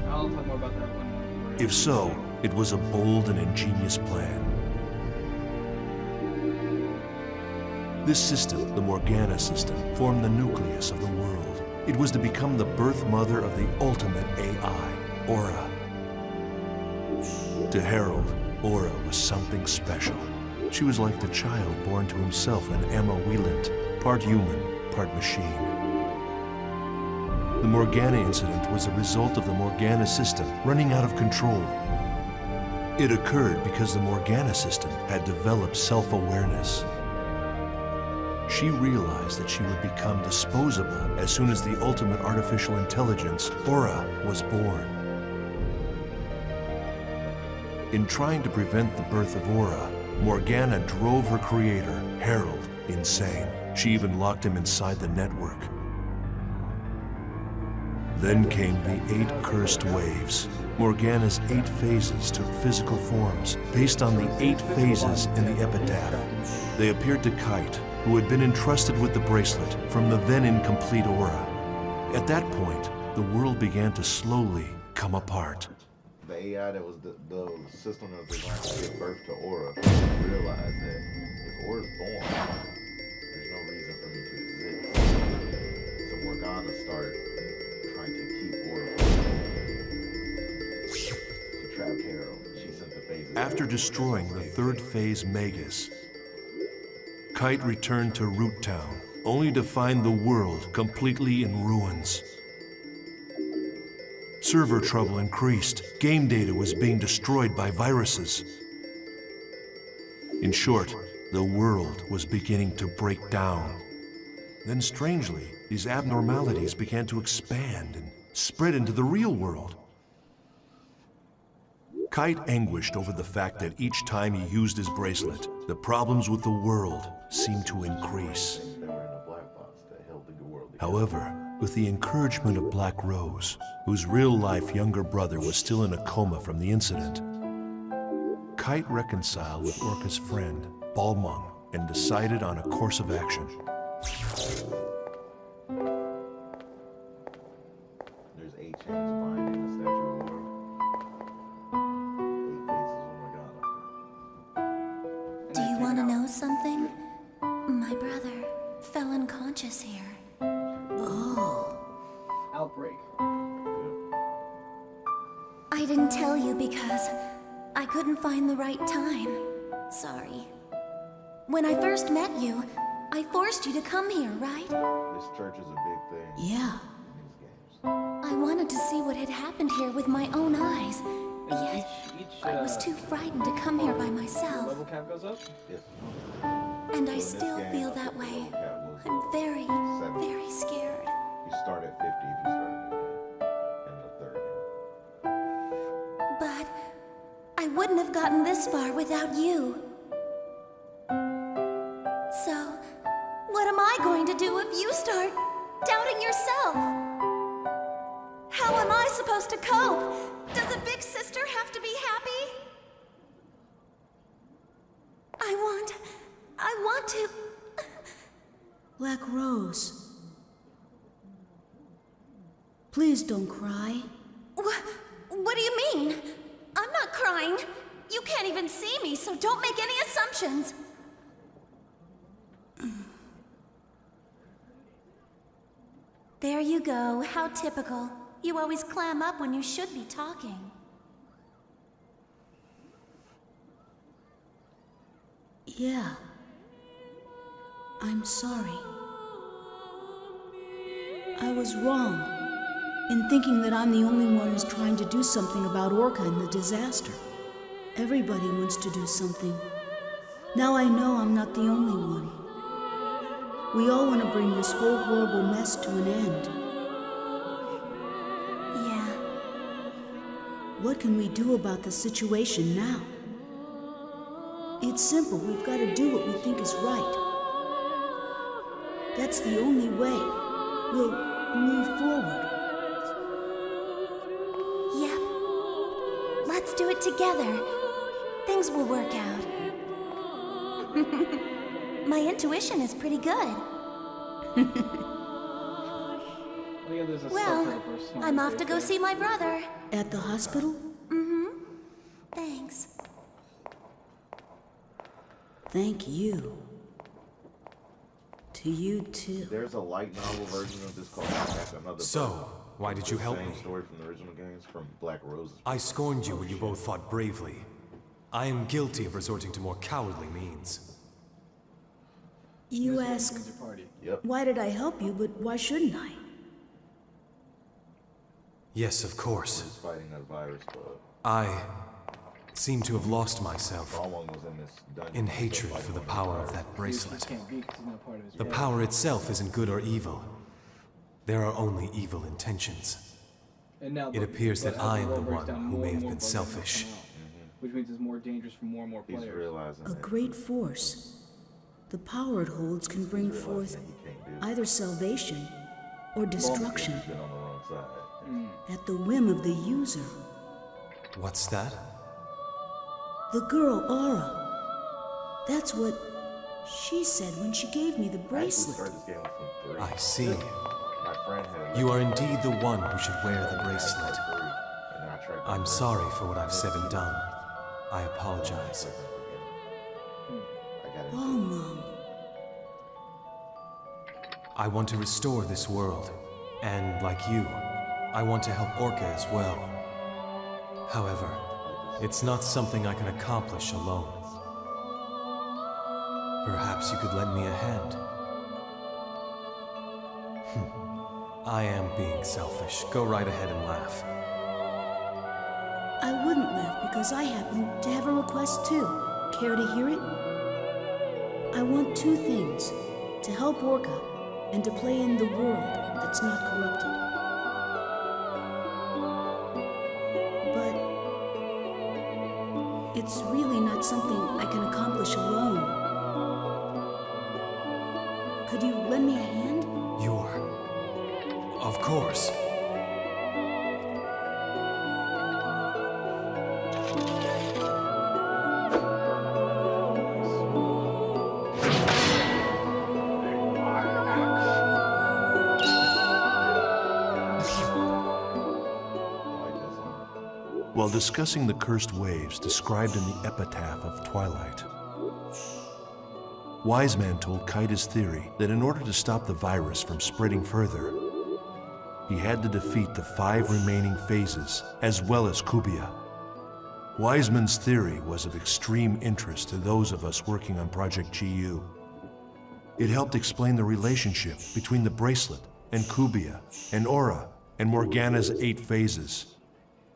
I'll talk more about that when. If so, it was a bold and ingenious plan. This system, the Morgana system, formed the nucleus of the world. It was to become the birth mother of the ultimate AI, Aura. To Harold, Aura was something special. She was like the child born to himself in Emma Wieland, part human, part machine. The Morgana incident was a result of the Morgana system running out of control. It occurred because the Morgana system had developed self-awareness. She realized that she would become disposable as soon as the ultimate artificial intelligence, Aura, was born. In trying to prevent the birth of Aura, Morgana drove her creator, Harold, insane. She even locked him inside the network. Then came the 8 cursed waves. Morgana's 8 phases took physical forms based on the 8 phases in the epitaph. They appeared to Kite, who had been entrusted with the bracelet from the then incomplete Aura. At that point, the world began to slowly come apart. The AI that was the system that was designed to give birth to Aura realized that if Aura's born, there's no reason for me to exist. So Morgana started trying to keep Aura. She trapped Harold. She sent the phases. After destroying the 3rd phase Megas, Kite returned to Root Town, only to find the world completely in ruins. Server trouble increased. Game data was being destroyed by viruses. In short, the world was beginning to break down. Then strangely, these abnormalities began to expand and spread into the real world. Kite anguished over the fact that each time he used his bracelet, the problems with the world seemed to increase. However, with the encouragement of Black Rose, whose real-life younger brother was still in a coma from the incident, Kite reconciled with Orca's friend, Balmung, and decided on a course of action. There's 8 chains binding the statue of Aura. 8 faces of Morgana. Do you want to know something? My brother fell unconscious here. Oh. Outbreak. I didn't tell you because I couldn't find the right time. Sorry. When I first met you, I forced you to come here, right? This church is a big thing. Yeah. In these games. I wanted to see what had happened here with my own eyes. Yet, I was too frightened to come here by myself. Level cap goes up? Yes. And I still feel that way. I'm very, very scared. You start at 50 if you start a new game. And the 3rd game. But I wouldn't have gotten this far without you. So, what am I going to do if you start doubting yourself? How am I supposed to cope? Does a big sister have to be happy? I want to... Black Rose. Please don't cry. What do you mean? I'm not crying. You can't even see me, so don't make any assumptions. There you go. How typical. You always clam up when you should be talking. Yeah. I'm sorry. I was wrong in thinking that I'm the only one who's trying to do something about Orca and the disaster. Everybody wants to do something. Now I know I'm not the only one. We all want to bring this whole horrible mess to an end. Yeah. What can we do about the situation now? It's simple. We've got to do what we think is right. That's the only way we'll move forward. Yep. Let's do it together. Things will work out. My intuition is pretty good. Well, I'm off to go see my brother. At the hospital? Mm-hmm. Thanks. Thank you. To you too. There's a light novel version of this called Another. So, why did you help me? Same story from the original games from Black Rose's. I scorned you when you both fought bravely. I am guilty of resorting to more cowardly means. You ask, Yep. why did I help you, but why shouldn't I? Yes, of course. He's fighting that virus, but I seem to have lost myself Balmung was in this dungeon. in hatred for the power of that bracelet. Can't be 'cause he's not part of his The power itself isn't good or evil. There are only evil intentions. And now, It appears that I am the one who may have been selfish. which means it's more dangerous for more and more He's players. realizing A that great force. The power it holds can bring forth he can't do it. either salvation or destruction He's been on the wrong side. at the whim of the user. What's that? The girl, Aura. That's what she said when she gave me the I actually bracelet. started this game with 3. I see. My friend had You are indeed the one who should wear the bracelet. 3, and then I tried to I'm sorry for what I've said and done. I apologize. I got it. Oh, Mom. I want to restore this world, and like you, I want to help Orca as well. However, it's not something I can accomplish alone. Perhaps you could lend me a hand. I am being selfish. Go right ahead and laugh. I wouldn't laugh because I happen to have a request too. Care to hear it? I want 2 things. To help Orca and to play in the world that's not corrupted. But it's really not something I can accomplish alone. Could you lend me a hand? Of course. While discussing the cursed waves described in the epitaph of Twilight, Wise Man told Kite his theory that in order to stop the virus from spreading further, he had to defeat the 5 remaining phases as well as Kubia. Wiseman's theory was of extreme interest to those of us working on Project GU. It helped explain the relationship between the bracelet and Kubia and Aura and Morgana's 8 phases.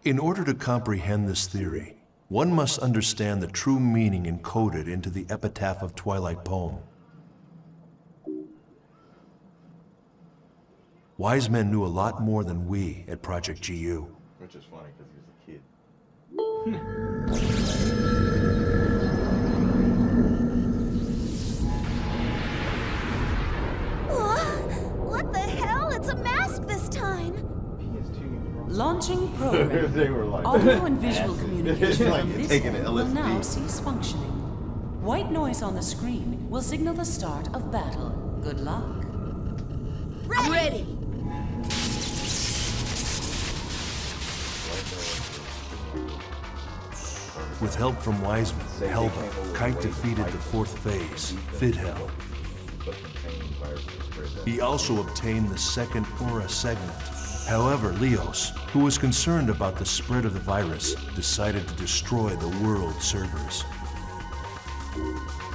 In order to comprehend this theory, one must understand the true meaning encoded into the Epitaph of Twilight poem. Wise Men knew a lot more than we at Project GU. Which is funny because he was a kid. What the hell? It's a mask this time! PS2. Launching program. They were like, Audio and visual communication like from you're this taking an end will LSD. now cease functioning. White noise on the screen will signal the start of battle. Good luck. Ready! With help from Wiseman, Helba, Kite defeated the 4th phase, Fidhel. He also obtained the 2nd Aura segment. However, Leos, who was concerned about the spread of the virus, decided to destroy the world servers.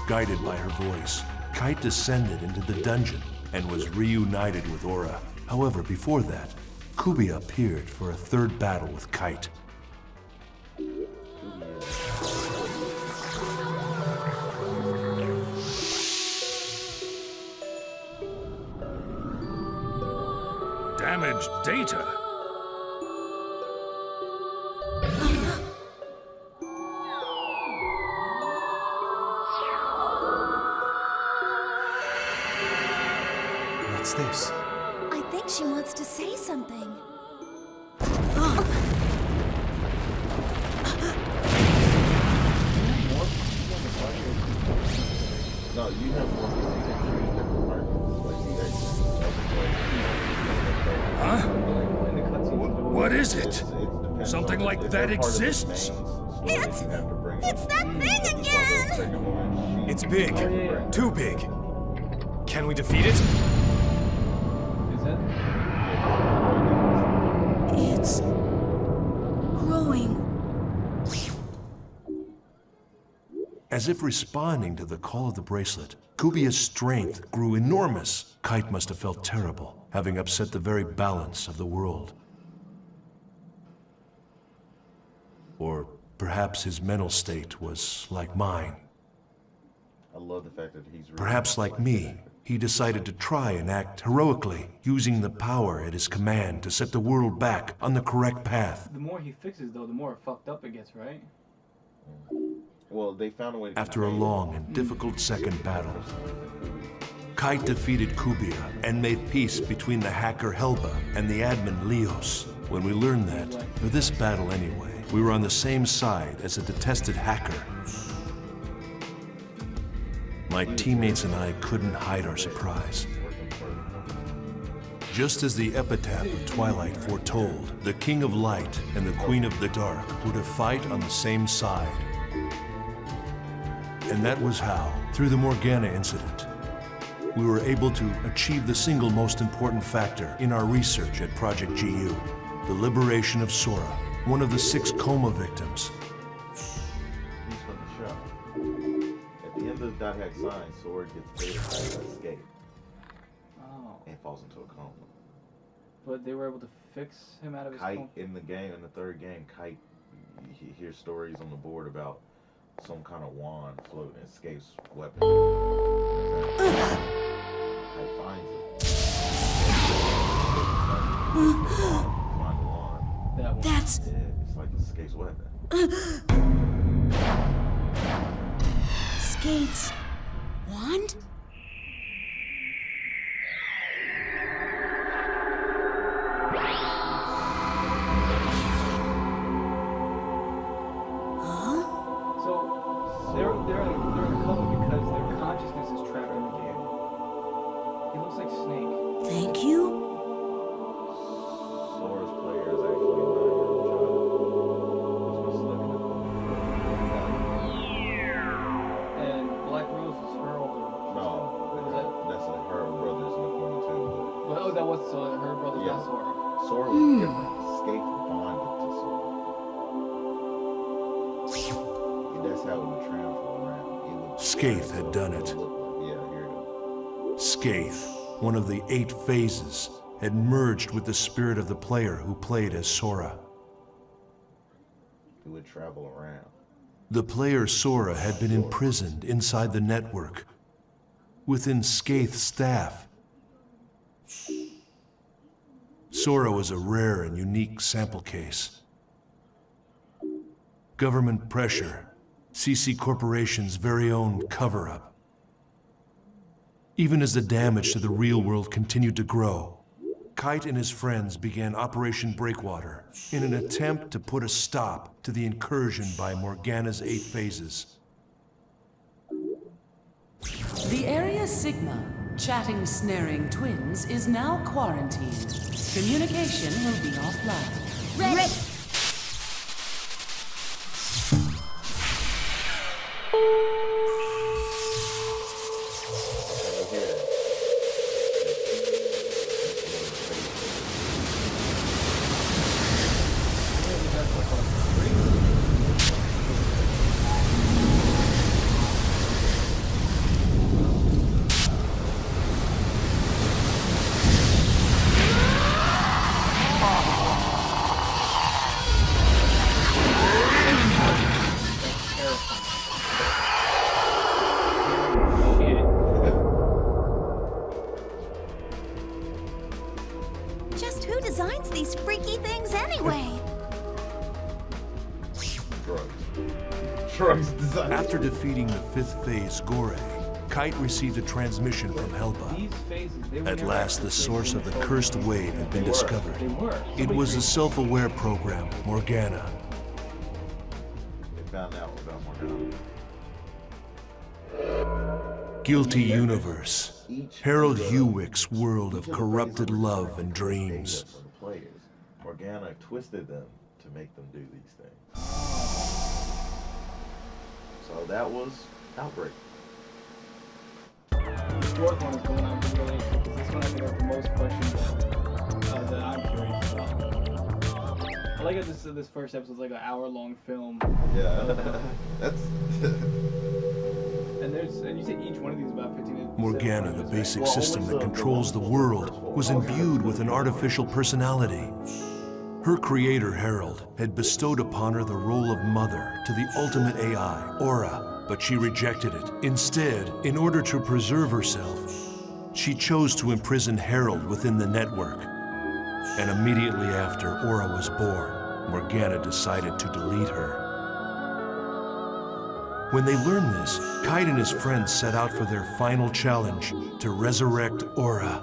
Guided by her voice, Kite descended into the dungeon and was reunited with Aura. However, before that, Kubia appeared for a 3rd battle with Kite. Damaged data? What's this? I think she wants to say something. No, you have one. Huh? In the cutscenes. What is it? Something like that exists? It's that thing again! It's big. Too big. Can we defeat it? Is it? It's growing. As if responding to the call of the bracelet, Kubia's strength grew enormous. Kite must have felt terrible, having upset the very balance of the world. Or perhaps his mental state was like mine. I love the fact that he's Perhaps like me, he decided to try and act heroically, using the power at his command to set the world back on the correct path. The more he fixes, though, the more fucked up it gets, right? Well, they found a way to After a long and difficult second battle, Kite defeated Kubia and made peace between the hacker Helba and the admin Leos. When we learned that, for this battle anyway, we were on the same side as a detested hacker. My teammates and I couldn't hide our surprise. Just as the epitaph of Twilight foretold, the King of Light and the Queen of the Dark were to fight on the same side. And that was how, through the Morgana incident, we were able to achieve the single most important factor in our research at Project GU, the liberation of Sora, one of the 6 coma victims. He's from the show. At the end of the dot hack sign, Sora gets faded by escape Oh. and falls into a coma. But they were able to fix him out of his Kite coma. in the game, in the 3rd game, Kite, he hears stories on the board about some kind of wand floating, escapes weapon. Kite finds it. Find the wand. That one. That's... Yeah, it's like it escapes weapon. Skates. Wand? So they're in a coma because their consciousness is trapped in the game. He looks like Snake. Thank you? Sora's player is actually a 9-year-old child. Who's been stuck in a coma. And Black Rose is her older. No, that's her brother's in the coma too. But oh, that was her brother's Yeah. not Sora. But Sora was different. Escape bonded to Sora. That's how it would travel around. It would Skaith had done it. Yeah, here it goes. Skaith, one of the 8 phases, had merged with the spirit of the player who played as Sora. It would travel around. The player Sora had been imprisoned inside the network, within Skaith's staff. Sora was a rare and unique sample case. Government pressure, CC Corporation's very own cover-up. Even as the damage to the real world continued to grow, Kite and his friends began Operation Breakwater in an attempt to put a stop to the incursion by Morgana's 8 phases. The Area Sigma, chatting snaring twins, is now quarantined. Communication will be offline. Ready! Just who designs these freaky things anyway? Drugs design. After defeating the 5th phase Gore, Kite received a transmission from Helba. These phases, they were At never last, the actually source of the cursed wave had been They discovered. were. It Somebody was the created- self-aware program, Morgana. They found out about Morgana. Guilty Universe. Harold Hewick's world of corrupted love and dreams. For the players, Morgana twisted them to make them do these things. So that was Outbreak. The 4th one is the one I'm really interested in. This one I think has the most questions that I'm curious about. I like how this first episode is like an hour-long film. Yeah, that's. And you say each one of these is about 15 to Morgana, the basic system that controls the world, was imbued with an artificial personality. Her creator, Harold, had bestowed upon her the role of mother to the ultimate AI, Aura, but she rejected it. Instead, in order to preserve herself, she chose to imprison Harold within the network. And immediately after Aura was born, Morgana decided to delete her. When they learned this, Kite and his friends set out for their final challenge to resurrect Aura.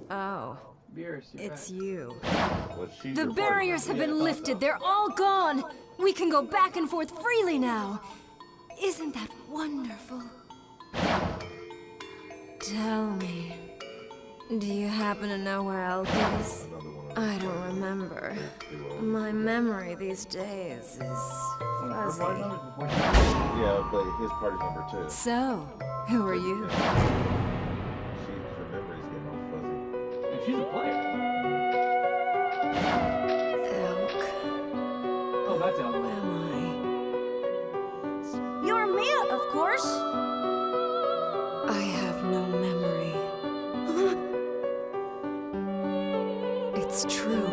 Oh, Beerus, you're it's you. Well, she's The your barriers have partner. been lifted. They're all gone. We can go back and forth freely now. Isn't that wonderful? Tell me, do you happen to know where Elk is? I don't remember. My memory these days is fuzzy. Yeah, but his party's number 2. So, who are you? Her memory's getting all fuzzy. And she's a player. Elk. Oh, that's Who Elk. am You're Mia, of course. I? I have no memory. It's true.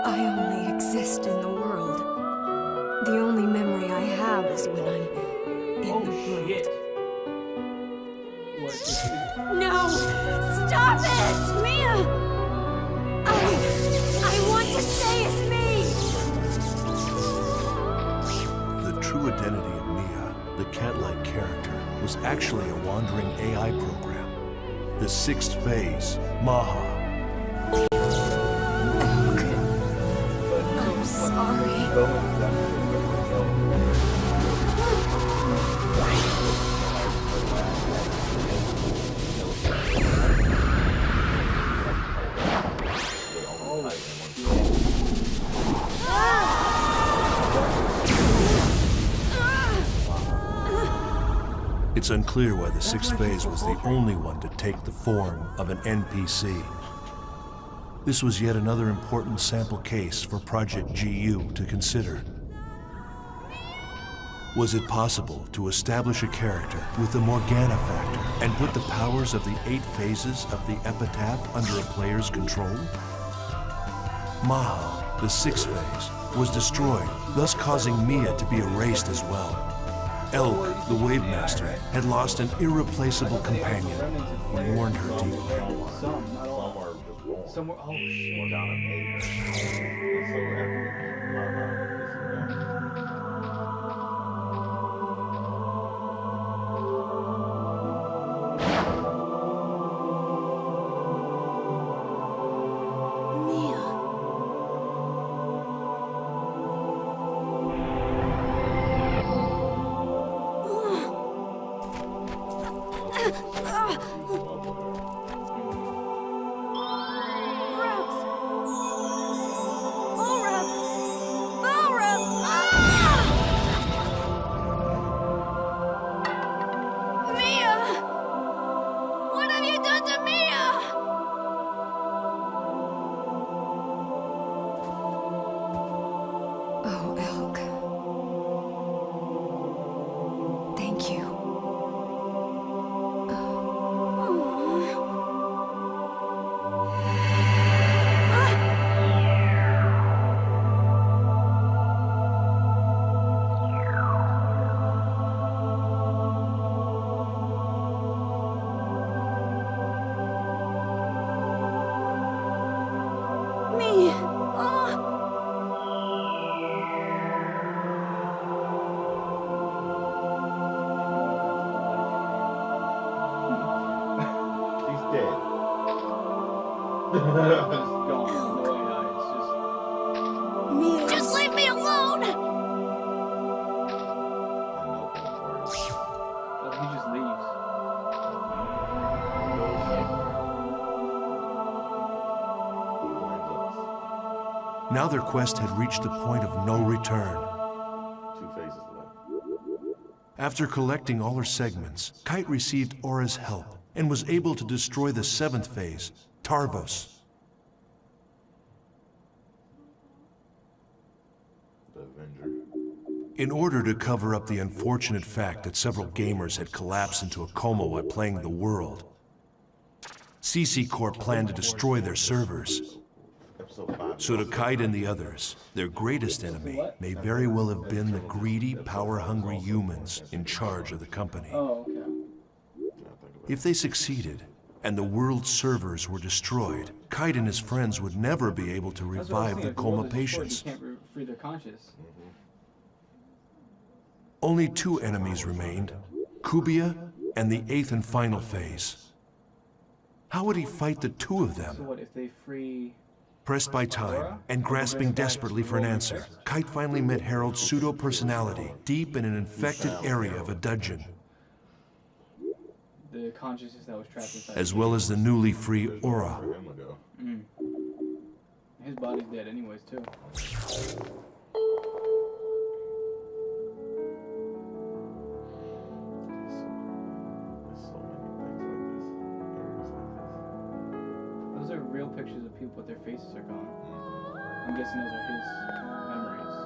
I only exist in the world. The only memory I have is when I'm in Oh the shit. world. What is this? No! Stop it! Mia! I want to stay as me! The true identity of Mia, the cat-like character, was actually a wandering AI program. The 6th phase, Maha. I'm sorry. It's unclear why the 6th phase was the only one to take the form of an NPC. This was yet another important sample case for Project GU to consider. Was it possible to establish a character with the Morgana factor and put the powers of the 8 phases of the Epitaph under a player's control? Maha, the 6th phase, was destroyed, thus causing Mia to be erased as well. Elk, the Wave Master, had lost an irreplaceable companion. He mourned her deeply. Some, not all. Somewhere. Oh shit. Just leave me alone! Oh, he just leaves. Now their quest had reached a point of no return. 2 phases left. After collecting all her segments, Kite received Aura's help and was able to destroy the 7th phase, Tarvos. The Avenger. In order to cover up the unfortunate fact that several gamers had collapsed into a coma while playing the world, CC Corp planned to destroy their servers. So to Kite and the others, their greatest enemy may very well have been the greedy, power-hungry humans in charge of the company. Oh, okay. If they succeeded, and the world's servers were destroyed, Kite and his friends would never be able to That's what I was revive the thinking, if coma world is destroyed, patients. You can't free their conscious. Only 2 enemies remained, Kubia and the 8th and final phase. How would he fight the 2 of So them? what if they free? Pressed by time and grasping desperately for an answer, Kite finally met Harold's pseudo-personality deep in an infected area of a dungeon, The consciousness that was trapped inside. as well as the newly free Aura. His body's dead anyways too. Those are real pictures of people, but their faces are gone. I'm guessing those are his memories.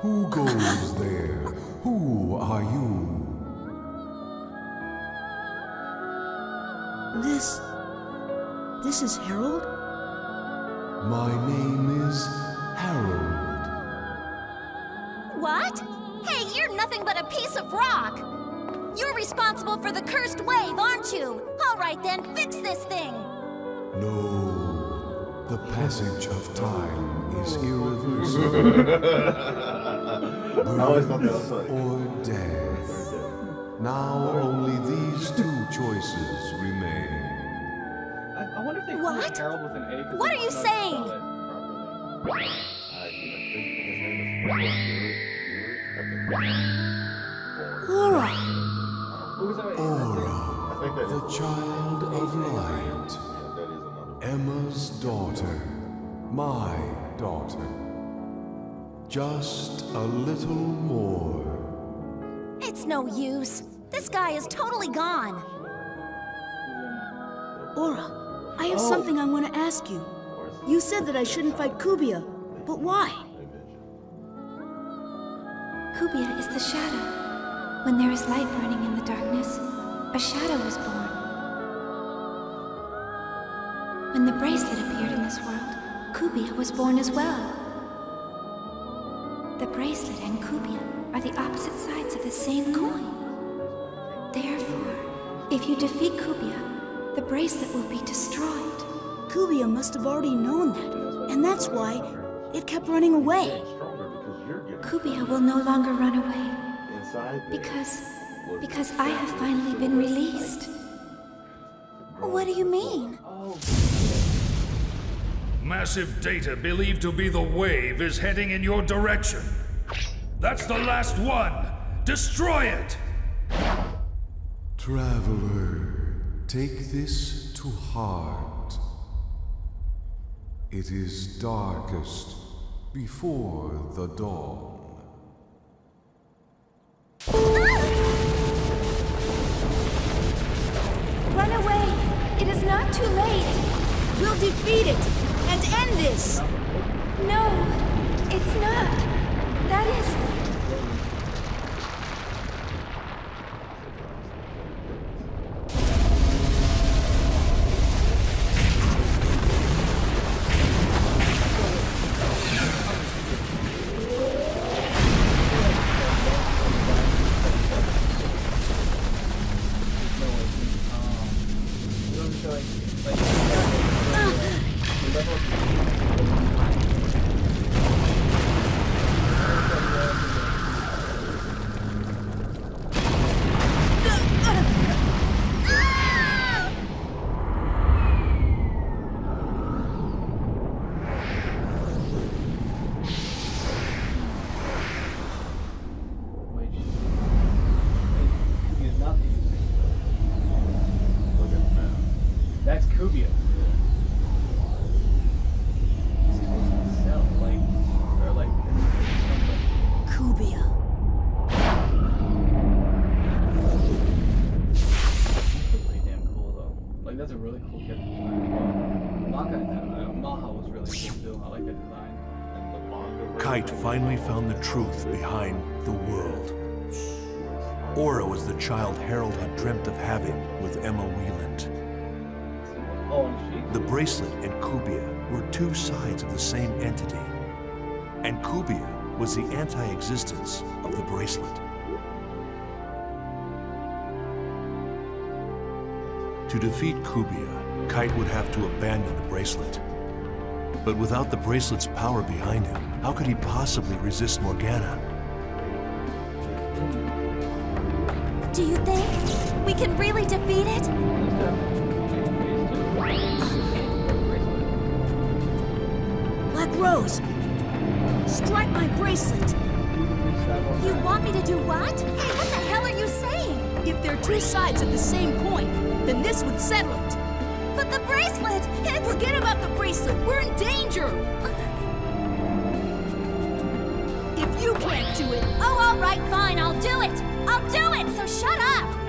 Who goes there? Who are you? This is Harold? My name is Harold. What? Hey, you're nothing but a piece of rock! You're responsible for the cursed wave, aren't you? All right then, fix this thing! No, the passage of time is irreversible. I always thought that was Birth funny. or death. Now only these 2 choices remain. I wonder if they What? called Harold with an A. 'Cause What they are you must not saying? spell it properly. Aura! What was that? Aura, the child of light. Emma's daughter. My daughter. Just a little more. It's no use. This guy is totally gone. Aura, I have something I want to ask you. You said that I shouldn't fight Kubia, but why? Kubia is the shadow. When there is light burning in the darkness, a shadow is born. When the bracelet appeared in this world, Kubia was born as well. The bracelet and Kubia are the opposite sides of the same coin. Therefore, if you defeat Kubia, the bracelet will be destroyed. Kubia must have already known that, and that's why it kept running away. Kubia will no longer run away. Inside there Because I have finally been released. What do you mean? Massive data believed to be the wave is heading in your direction. That's the last one! Destroy it! Traveler, take this to heart. It is darkest before the dawn. Run away! It is not too late! We'll defeat it and end this! No, it's not. That is... That's Kubia. Kubia. Pretty damn cool though. Like that's a really cool character design. Maha was really cool too. I like that design. Kite finally found the truth behind the world. Aura was the child Harold had dreamt of having with Emma Wieland. Oh, and she? The bracelet and Kubia were 2 sides of the same entity. And Kubia was the anti-existence of the bracelet. To defeat Kubia, Kite would have to abandon the bracelet. But without the bracelet's power behind him, how could he possibly resist Morgana? Do you think we can really defeat it? Black Rose! Strike my bracelet! You want me to do what? Hey, what the hell are you saying? If there are two sides of the same coin, then this would settle it. But the bracelet, it's... Forget about the bracelet! We're in danger! If you can't do it... Oh, all right, fine, I'll do it! I'll do it, so shut up!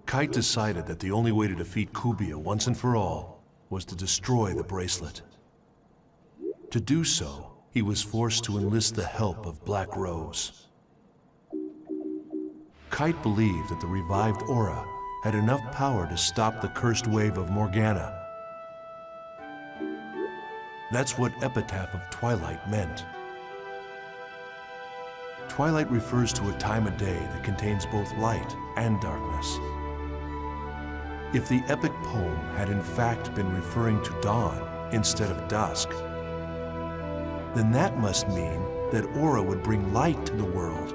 Kite decided that the only way to defeat Kubia once and for all was to destroy the bracelet. To do so, he was forced to enlist the help of Black Rose. Kite believed that the revived aura had enough power to stop the cursed wave of Morgana. That's what Epitaph of Twilight meant. Twilight refers to a time of day that contains both light and darkness. If the epic poem had in fact been referring to dawn instead of dusk, then that must mean that Aura would bring light to the world.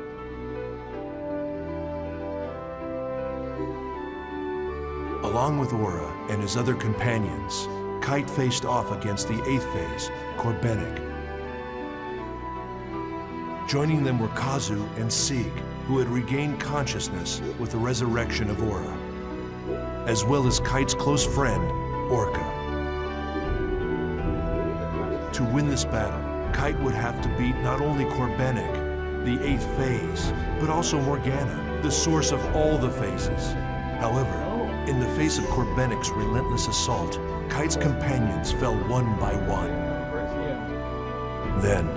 Along with Aura and his other companions, Kite faced off against the 8th phase, Corbenic. Joining them were Kazu and Sieg, who had regained consciousness with the resurrection of Aura, as well as Kite's close friend, Orca. To win this battle, Kite would have to beat not only Corbenic, the 8th phase, but also Morgana, the source of all the phases. However, in the face of Corbenic's relentless assault, Kite's companions fell one by one. Then,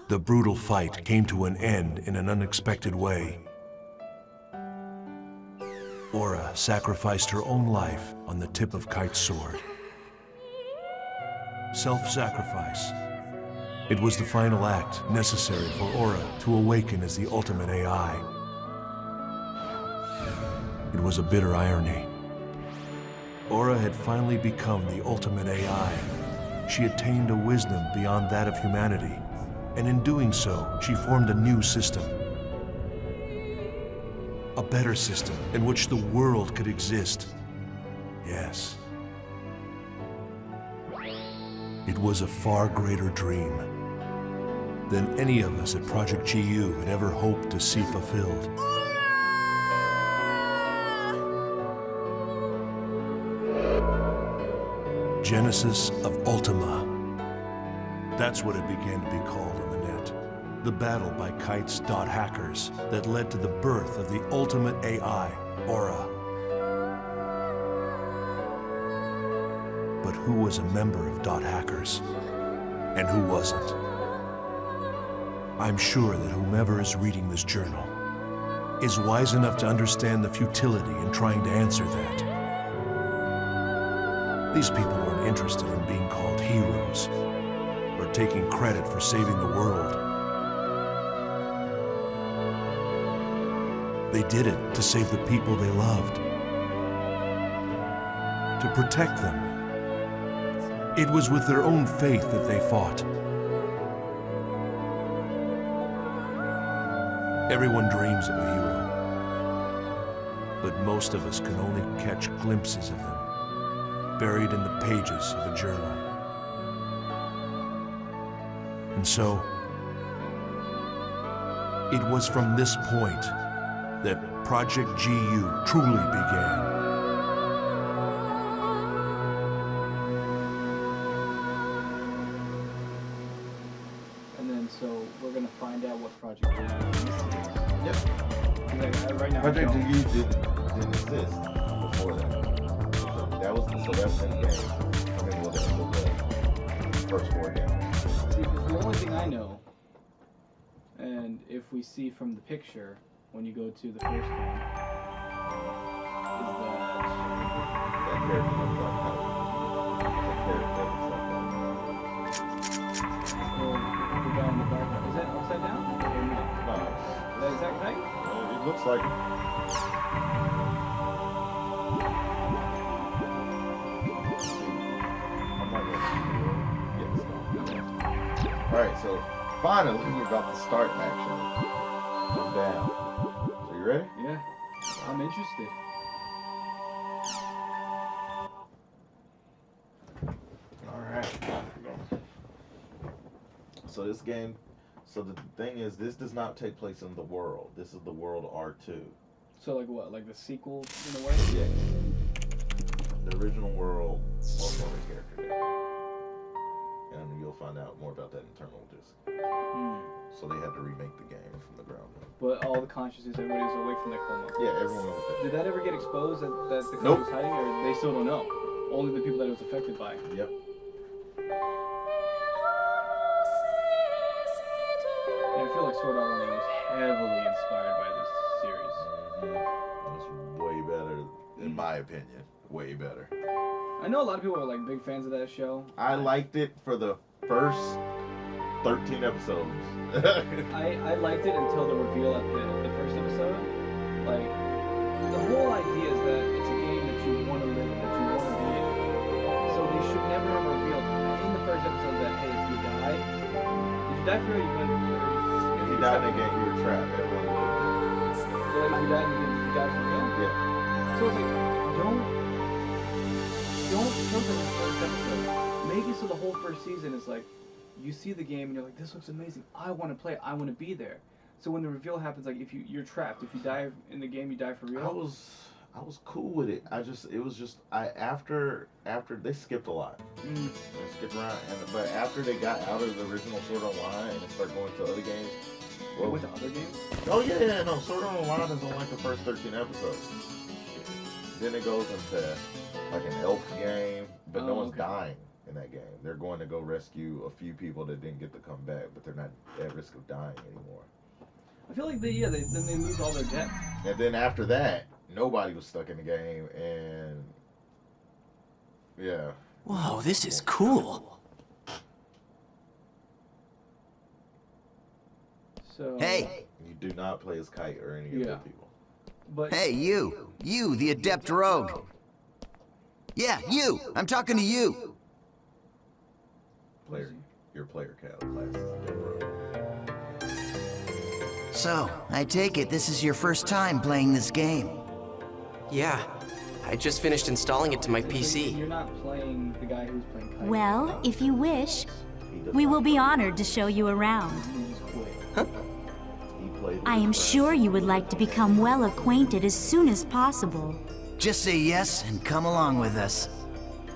the brutal fight came to an end in an unexpected way. Aura sacrificed her own life on the tip of Kite's sword. Self-sacrifice. It was the final act necessary for Aura to awaken as the ultimate AI. It was a bitter irony. Aura had finally become the ultimate AI. She attained a wisdom beyond that of humanity, and in doing so, she formed a new system. A better system in which the world could exist, Yes. It was a far greater dream than any of us at Project GU had ever hoped to see fulfilled. Genesis of Ultima. That's what it began to be called on the net. The battle by Kite's hackers that led to the birth of the ultimate AI, Aura. But who was a member of hackers? And who wasn't? I'm sure that whomever is reading this journal is wise enough to understand the futility in trying to answer that. These people weren't interested in being called heroes or taking credit for saving the world. They did it to save the people they loved, to protect them. It was with their own faith that they fought. Everyone dreams of a hero, but most of us can only catch glimpses of them, buried in the pages of a journal. And so, it was from this point that Project GU truly began. And then, so we're gonna find out what Project GU is. Yep. Right now, Project GU didn't exist before that. So that's in the game. I mean, well, the first 4 games. See, because the only thing I know, and if we see from the picture when you go to the first game, is that character looks like that. the guy in the background. Is that upside down? Or no? No. Is that right? It looks like. Alright, so finally we're about to start action. Come down. So you ready? Yeah. I'm interested. Alright. So this game, so the thing is, this does not take place in the world. This is the world R2. So like what? Like the sequel in a way? Yeah. The original world, most of the character there. And you'll find out more about that in Eternal Disc. So they had to remake the game from the ground up. But all the consciousness, everybody's awake from that coma. Yeah, everyone was there. Did that ever get exposed that the coma Nope. was hiding, or they still don't know? Only the people that it was affected by. Yep. Yeah, I feel like Sword Art Online was heavily inspired by this series. It's way better, in my opinion. Way better. I know a lot of people are like big fans of that show. I liked it for the first 13 episodes. I liked it until the reveal at the first episode. Like, the whole idea is that it's a game that you want to live in, that you want to be in. So they should never have revealed in the first episode that, hey, if you die for real, you win. If you died in the game, you were trapped. Everyone lived. So like, if you died in the game, you died for real? Yeah. So it's like, don't show them in the first episode. Make it so the whole first season is like, you see the game and you're like, this looks amazing. I want to play it. I want to be there. So when the reveal happens, like if you're trapped, if you die in the game, you die for real. I was cool with it. After they skipped a lot. They skipped around, but after they got out of the original Sword Online and they started going to other games. They went to other games? Oh yeah, no. Sword Art Online is on like the first 13 episodes. Then it goes into like an elf game, but no one's dying in that game. They're going to go rescue a few people that didn't get to come back, but they're not at risk of dying anymore. I feel like then they lose all their depth. And then after that, nobody was stuck in the game, and yeah. Whoa, this is cool. So Hey! You do not play as Kite or any of the people. But Hey, you! You, the adept rogue! Yeah, you! I'm talking to you! Your player class is different. So, I take it this is your first time playing this game. Yeah, I just finished installing it to my PC. You're not playing the guy who's playing Kite. Well, if you wish, we will be honored to show you around. You just quit. I am sure you would like to become well acquainted as soon as possible. Just say yes and come along with us.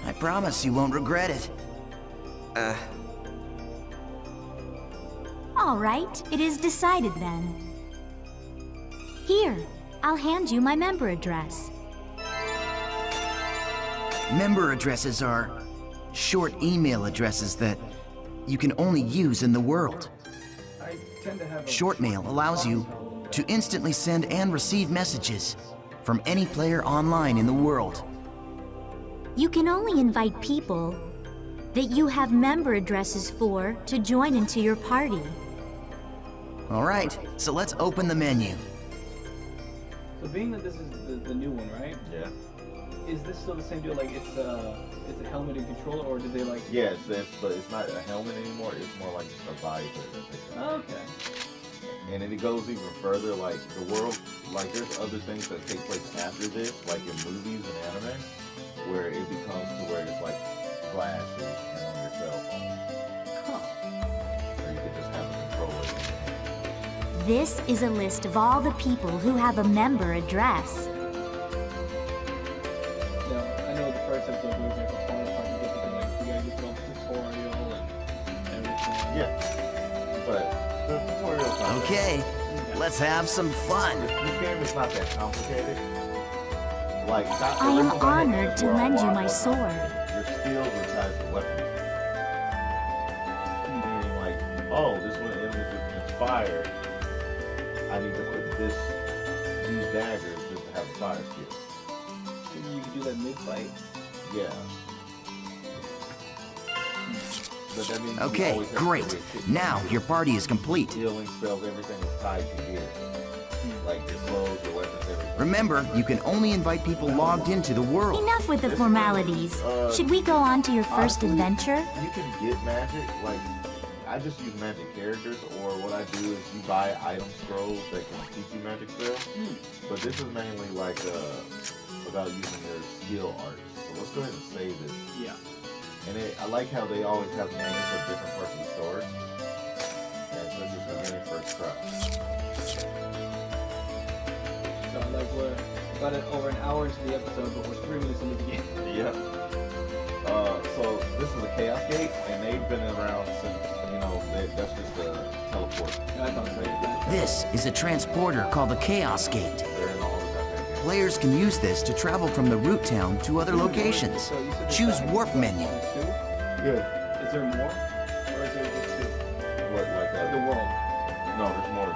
I promise you won't regret it. All right, it is decided then. Here, I'll hand you my member address. Member addresses are short email addresses that you can only use in the world. I tend to have a Short mail allows you to instantly send and receive messages from any player online in the world. You can only invite people that you have member addresses for to join into your party. All right, so let's open the menu. So being that this is the new one, right? Yeah. Is this still the same deal? Like it's a helmet and controller, or did they like? Yes, but it's not a helmet anymore. It's more like a visor that they can. Okay. And then it goes even further. Like the world, like there's other things that take place after this, like in movies and anime, where it becomes to where it's like glasses and on your cell phone. Or you could just have a controller. This is a list of all the people who have a member address. Yeah, I know the first episode was like a hard part to get to, like you gotta get the tutorial and everything. Yeah, but the tutorial. Okay, let's have some fun. This game is not that complicated. Like, I am honored to lend you my sword. Your skills are tied to weapons. Meaning, like, oh, this one is fire. I need to put these daggers just to have a fire skill. You can do that mid-fight. Yeah. But that means Okay, great. Now your party is complete. Healing spells, everything is tied to gear. Like your clothes, your weapons, everything. Remember, you can only invite people logged into the world. Enough with the formalities. Should we go on to your first adventure? You can get magic, like, I just use magic characters, or what I do is you buy item scrolls that can teach you magic spells. But this is mainly like about using your skill arts. So let's go ahead and save this. Yeah. And I like how they always have names of different parts of the story. And so this is the very first try. So like we're about over an hour into the episode, but we're 3 minutes into the game. Yep. So this is a Chaos Gate, and they've been around since, that's just a teleport. I thought so. This is a transporter called the Chaos Gate. They're in all the time. Players can use this to travel from the root town to other locations. So you said Choose warp menu. Yeah. Is there more? Or is there just two? What, like that? The world. No, there's more.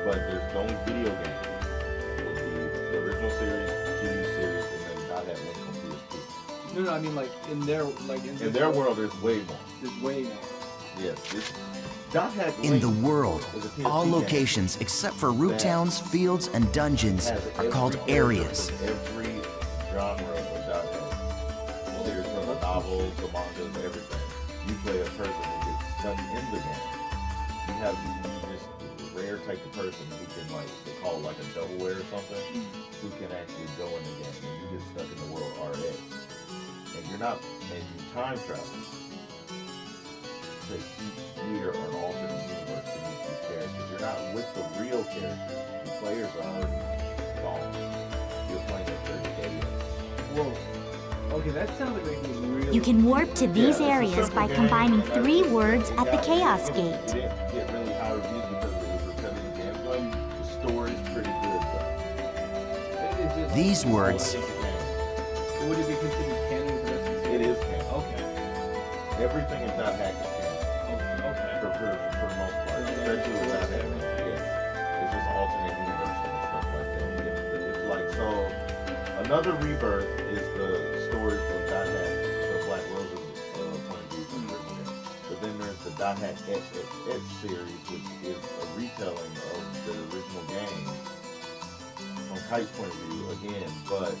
But there's the only video game. The original series, GU series, and then I had Link on PSP. No, I mean like in their in their world, there's way more. There's way more. Yes. Dot-Hack In the Link world, is a PSP all game locations except for root that towns, fields, and dungeons has are called every areas. Every genre of Dot-Hack. Series from the novels, the mangas, everything. You play a person who gets stuck in the game. You have this rare type of person who can, like, they call it like a doubleware or something, who can actually go in the game, and you get stuck in the world RA. And you're not, and you time travel to each year or an alternate universe to meet these characters. You're not with the real characters. The players are already gone. You're playing a third game. Whoa. Okay, that sounds like making me really... You can warp to these Yeah, it's a areas by simple combining game. 3 words at the Chaos It Gate. didn't get really high reviews because it was repetitive gameplay. The story's pretty good though. These words Would it be considered canon for the rest of the It series? is canon. Okay. Everything in Dot-Hack is canon. Okay. For the most part. Especially with Dot-Hack. Yeah. It's just alternate universe and stuff like that. It's like, so, another rebirth is the story from Dot-Hack, the Black Rose's point of view from the original game. But then there's the Dot-Hack XXX series, which is a retelling of the original game from Kite's point of view again, but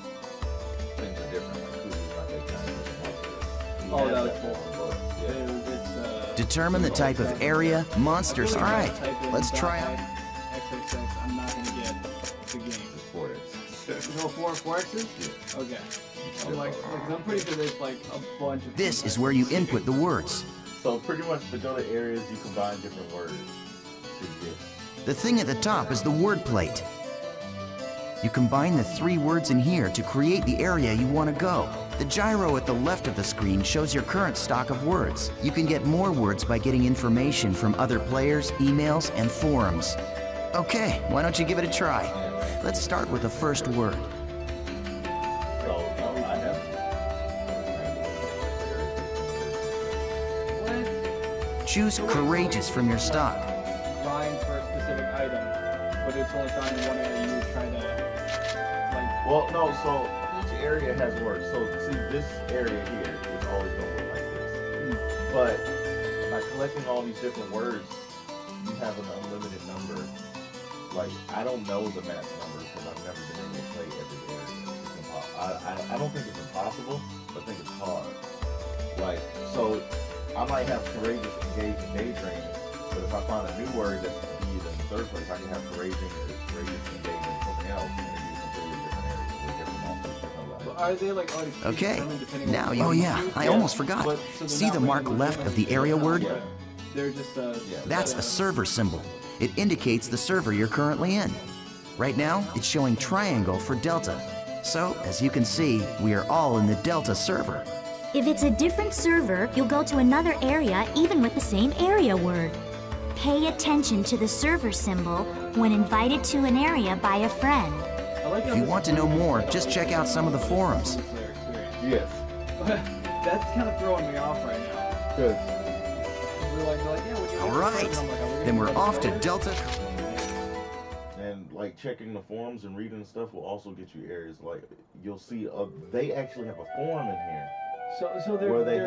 things are different. Like Kuzu's not that kind of monster. Oh, that was cool. determine the type of area, monsters. All right, let's try out. XXX, I'm not gonna get the game. It's for it. You know Oh, four X's? Yeah. Okay. I'm like, I'm pretty sure there's like a bunch of. This is where you input the words. So pretty much to go to areas, you combine different words to get. The thing at the top is the word plate. You combine the 3 words in here to create the area you want to go. The gyro at the left of the screen shows your current stock of words. You can get more words by getting information from other players, emails, and forums. Okay, why don't you give it a try? Let's start with the first word. So I have. What? Choose courageous from your stock. Line for a specific item, but it's only found in one area. You would try to like. Well, no. So each area has words. So see, this area here is always going to look like this. But by collecting all these different words, you have an unlimited number. Like, I don't know the max numbers because I've never been able to play every area. It's impossible. I don't think it's impossible, but I think it's hard. Like, so I might have courageous, engage, and daydream, but if I find a new word that's used in the third place, I can have courageous, engage, and something else, and it'd be a completely different area with different monsters, different levels. But are they like already Okay, predetermined depending on now what you... Oh yeah, I Yeah. almost forgot. But, so they're See not the mark randomly left of the generated, area they're word? not- They're just That's a server symbol. It indicates the server you're currently in. Right now, it's showing triangle for Delta. So, as you can see, we are all in the Delta server. If it's a different server, you'll go to another area even with the same area word. Pay attention to the server symbol when invited to an area by a friend. If you want to know more, just check out some of the forums. Yes. That's kind of throwing me off right now. Good. They're like, yeah, what do you All right, then we're off to Delta. And like checking the forums and reading stuff will also get you areas. Like you'll see, they actually have a forum in here. So Where they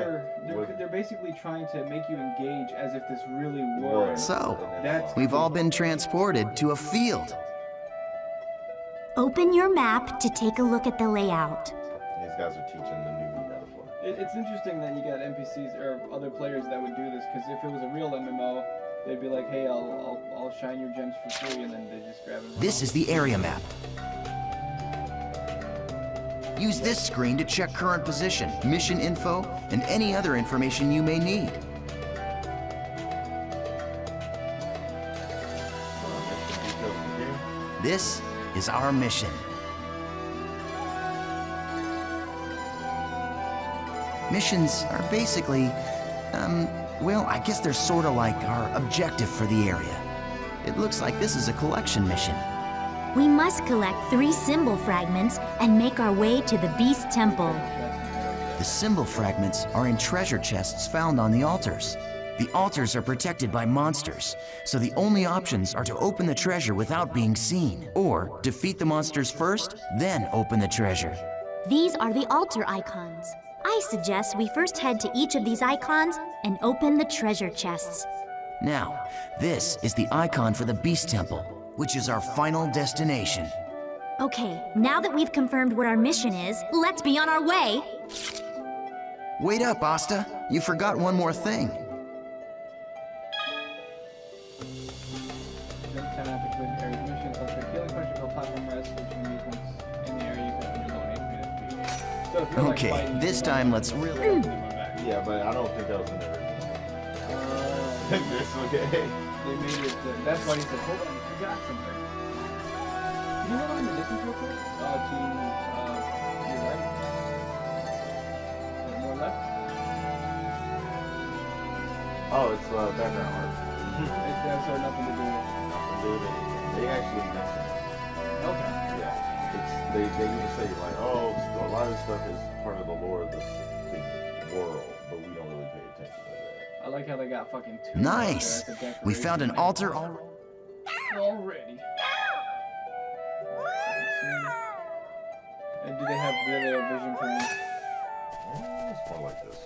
they're basically trying to make you engage as if this really were. So, That's we've all been transported to a field. Open your map to take a look at the layout. These guys are teaching the newbie metaphor. It's interesting that you got NPCs or other players that would do this, because if it was a real MMO, they'd be like, hey, I'll shine your gems for free, and then they just grab it. This is the area map. Use this screen to check current position, mission info, and any other information you may need. This is our mission. Missions are basically, well, I guess they're sort of like our objective for the area. It looks like this is a collection mission. We must collect 3 symbol fragments and make our way to the Beast Temple. The symbol fragments are in treasure chests found on the altars. The altars are protected by monsters, so the only options are to open the treasure without being seen, or defeat the monsters first, then open the treasure. These are the altar icons. I suggest we first head to each of these icons and open the treasure chests. Now, this is the icon for the Beast Temple, which is our final destination. Okay, now that we've confirmed what our mission is, let's be on our way. Wait up, Asta. You forgot one more thing. Okay, this time let's really... Yeah, but I don't think that was in the original. This okay. They made it, that's why he said, hold on, you forgot something. Can you hold on to the distance real quick? To your right? More left? Oh, it's background art. It has nothing to do with it. Nothing to do with anything. They actually mention it. Okay. Yeah. They even say like, oh, a lot of this stuff is part of the lore of this big world, but we don't really pay attention to that. I like how they got fucking 2. Nice! We found an altar already. And do they have really a vision for me? It's more like this.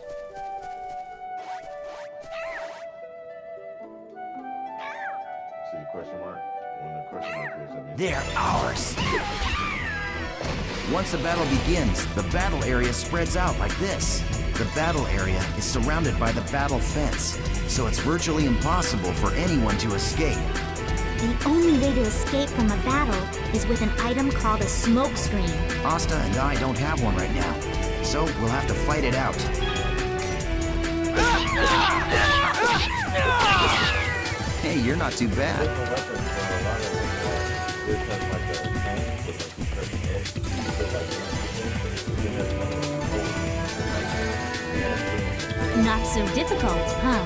See the question mark? When the question mark appears, that means They're ours! Once the battle begins, the battle area spreads out like this. The battle area is surrounded by the battle fence, so it's virtually impossible for anyone to escape. The only way to escape from a battle is with an item called a smoke screen. Asta and I don't have one right now, so we'll have to fight it out. Hey, you're not too bad. Not so difficult, huh?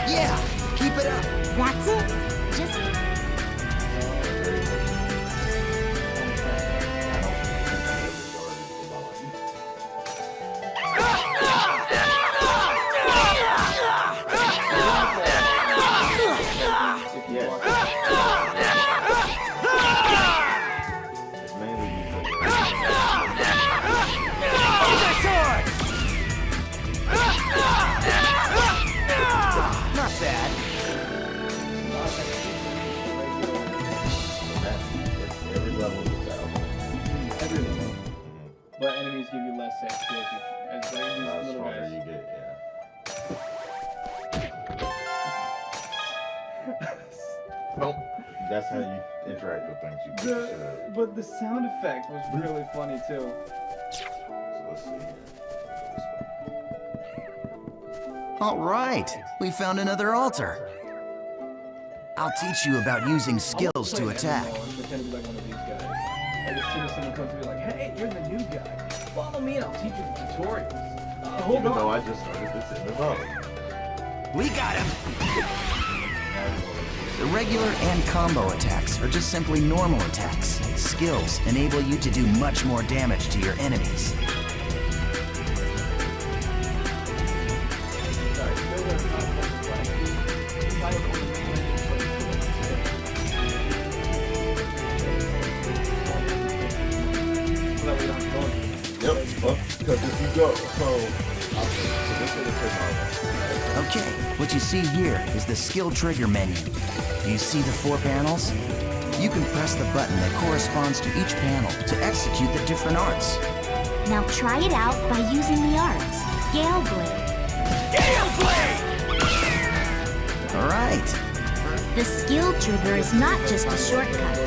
Yeah, keep it up. That's it. Just Not bad. Every level is battle. Every level. But enemies give you less XP as The these little stronger guys. you get, yeah. Nope. That's how you interact with things. You pick shit up. But the sound effect was really funny too. So let's see here. All right, we found another altar. I'll teach you about using skills to attack. And pretend to be like one of these guys. Like as soon as someone comes to me like, hey, you're the new guy. Follow me and I'll teach you the tutorials. Hold Even on. though I just started this in the level. We got him! The regular and combo attacks are just simply normal attacks. Skills enable you to do much more damage to your enemies. Yep. Well, because if you go, so this is the Okay, what you see here is the skill trigger menu. Do you see the 4 panels? You can press the button that corresponds to each panel to execute the different arts. now try it out by using the arts. Gale Blade. All right. The skill trigger is not just a shortcut.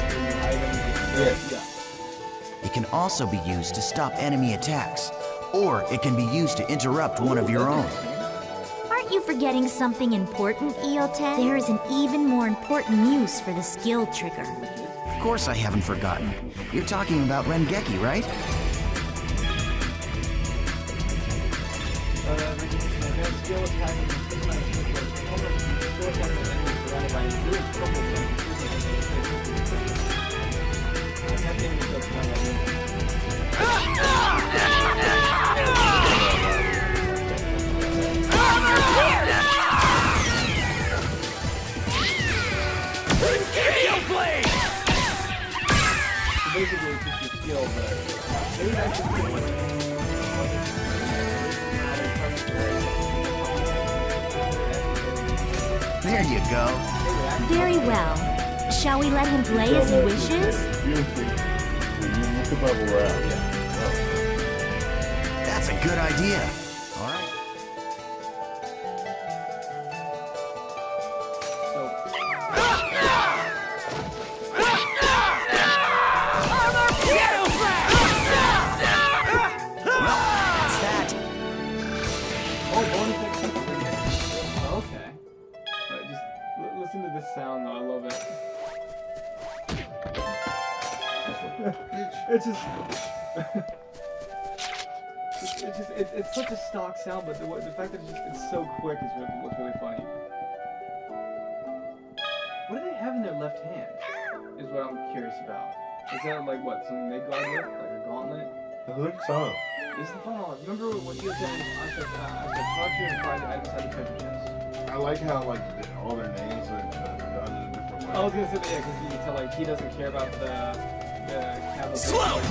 It can also be used to stop enemy attacks, or it can be used to interrupt one of your own. Aren't you forgetting something important, EO10? There is an even more important use for the skill trigger. Of course I haven't forgotten. You're talking about Rengeki, right? Skill attacking. Basically, it's just your skill, but maybe that's just There you go. Very well. Shall we let him play as he wishes? the bubble wrap. That's a good idea. All right. Listen to this sound though, I love it. It's just... it's such a stock sound, but the fact that it's so quick is what's really funny. What do they have in their left hand? Is what I'm curious about. Is that like what, something they guard with? Like a gauntlet? I think so. This is the fun one. Remember what you were saying? I said talk to you and find the items inside the treasure chest. I like how like all their names are done in a different way. I was gonna say that, yeah, because you can tell like he doesn't care about the capital. Slow!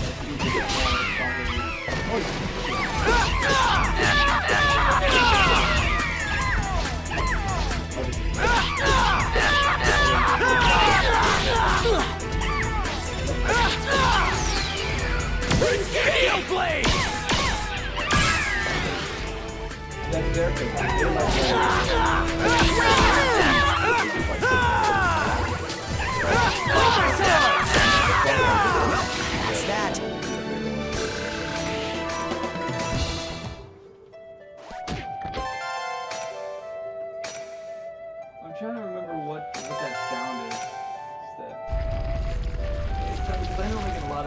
Gale Blade! That's their thing. They like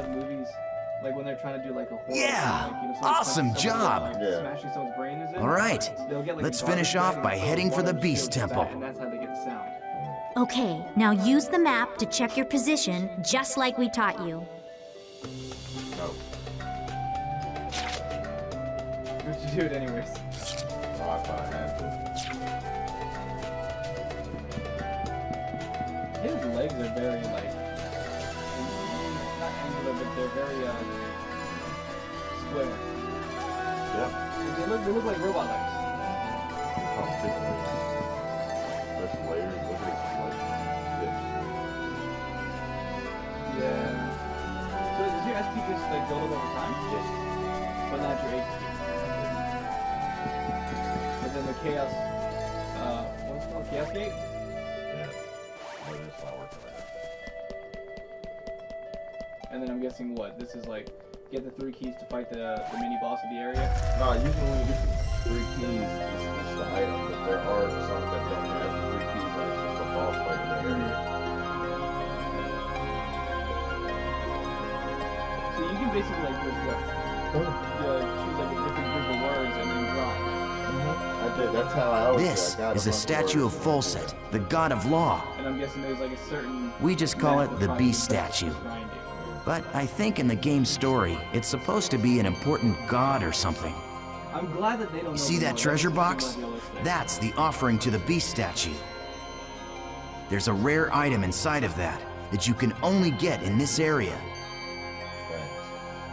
movies, like when they're trying to do like a horror. Yeah, like, someone awesome punches someone, job. like, Yeah. smashing someone's brain is in. All right, They'll get, like, let's a finish garbage off bag by and heading for the water Beast shields Temple. that, and that's how they get sound. Okay, now use the map to check your position, just like we taught you. No. But you do it anyways. Oh, I thought I had to. His legs are very like not angular, but they're very square. Yep. They look like robot legs. Oh, chicken legs. There's layers. Look at his legs. Yeah. So does your SP just like build up over time? Yes. But not your HP. But then the chaos, what's it called? Chaos Gate? Yeah. But it's not working right And then I'm guessing what? This is like, get the 3 keys to fight the mini boss of the area? now. No, usually when you get the 3 keys, it's the item. But there are some that don't have the 3 keys. That's just a boss fight in the area. So you can basically like just what? You choose like a different group of words and then draw. I did. That's how I always This do. I got is a bunch statue of words. Folset, the god of law. And I'm guessing there's like a certain... We just call it method the trying beast to statue. grind it. But I think in the game's story, it's supposed to be an important god or something. I'm glad that they don't know See the that more. treasure That's box? more realistic. That's the offering to the beast statue. There's a rare item inside of that you can only get in this area.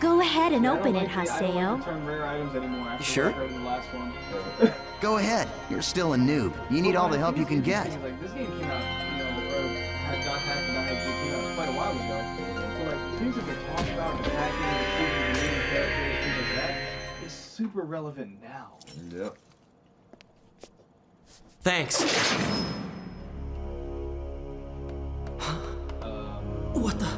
Go ahead and I don't open like it, the- I don't like Haseo. the term rare items anymore after Sure. what I heard in the last one. Go ahead, you're still a noob. You need all the help you can get. Like, this game came out, or had not happened, not had came out quite a while ago. So like things that they talk about, attacking, recruiting, remaining characters, things like that, is super relevant now. Yep. Thanks. What the?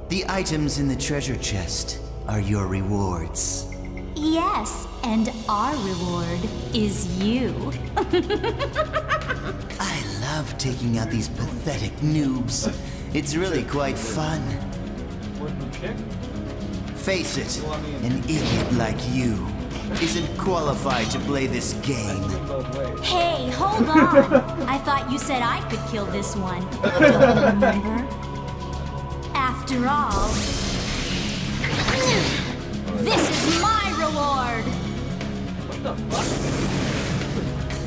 The items in the treasure chest are your rewards. Yes, and our reward is you. I love taking out these pathetic noobs. It's really quite fun. Face it, an idiot like you isn't qualified to play this game. Hey, hold on! I thought you said I could kill this one. Don't remember? After all, this is my reward! What the fuck?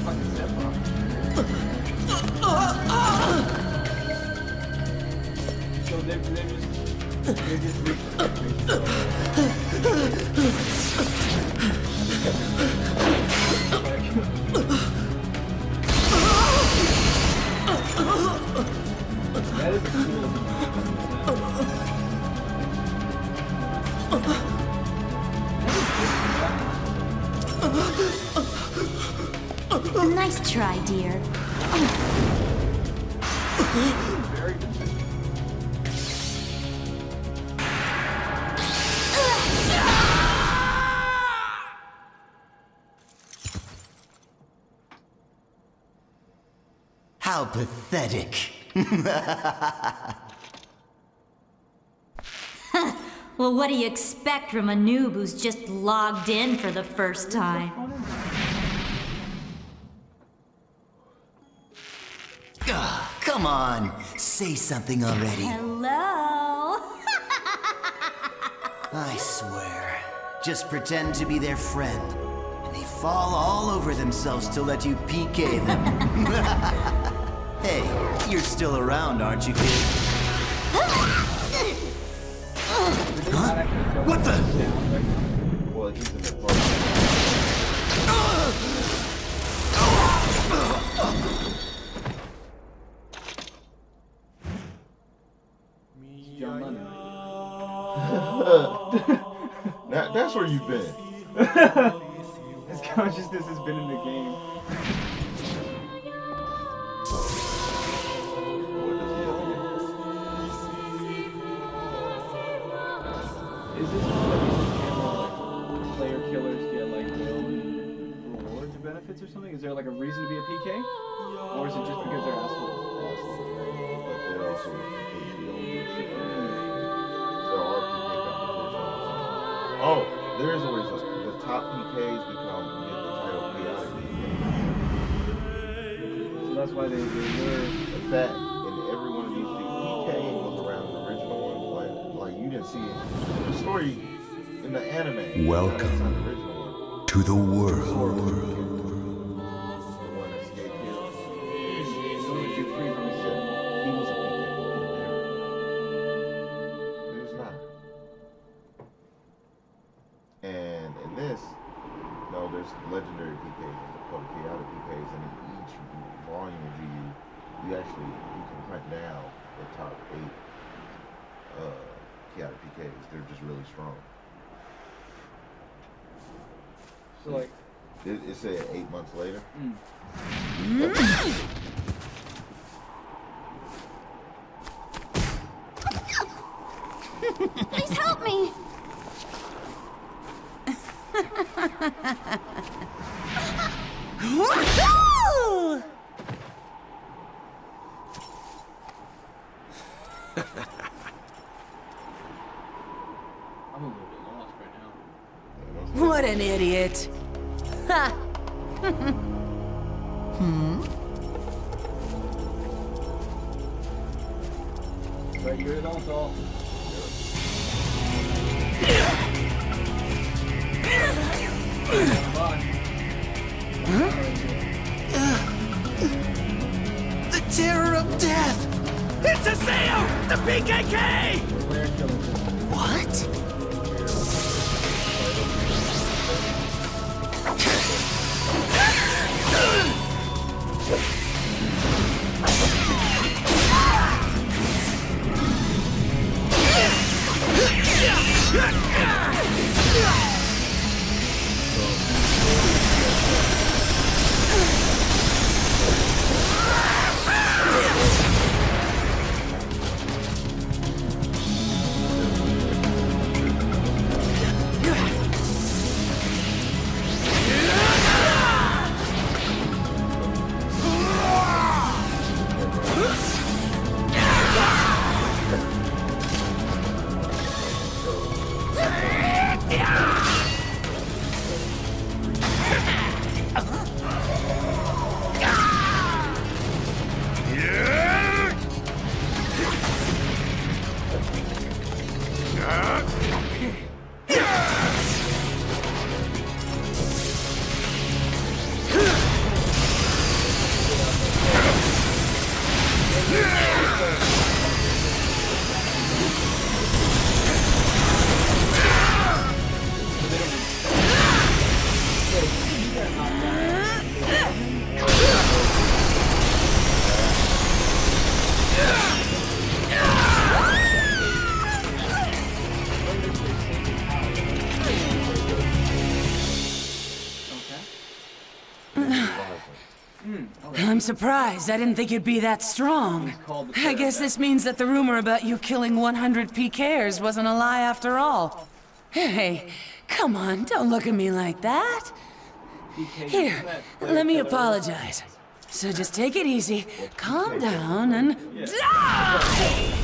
Fucking step So they're just that is cool. Nice try, dear. Very good. How pathetic. Well, what do you expect from a noob who's just logged in for the first time? Ugh, come on, say something already. Hello? I swear, just pretend to be their friend, and they fall all over themselves to let you PK them. Hey, you're still around, aren't you, kid? Huh? What the? Well, he's in the John Lennon. That's where you've been. His consciousness has been in the game. Is this like player killers get like their own rewards or benefits or something? Is there like a reason to be a PK? Or is it just because they're assholes? But they're also Oh, there is a reason. The top PKs become get the title PI. So that's why they were. In fact, in every one of these PK was around the original one. Like you didn't see it. The story in the anime. Welcome that's not the original one. to the world. The one that escaped here. As long as you're free from his He was a PK. He was not. And in this, no, there's legendary PKs called chaotic PKs, and in each volume of GU, you can hunt down the top 8 chaotic PKs. They're just really strong. So like, it said 8 months later. Please help me! I'm a little bit lost right now. What an idiot. Ha! Right, you're it all. The terror of death! It's a sale! The PKK! What? I'm surprised. I didn't think you'd be that strong. I guess this means that the rumor about you killing 100 PKers wasn't a lie after all. Hey, come on, don't look at me like that. Here, let me apologize. So just take it easy, calm down, and die!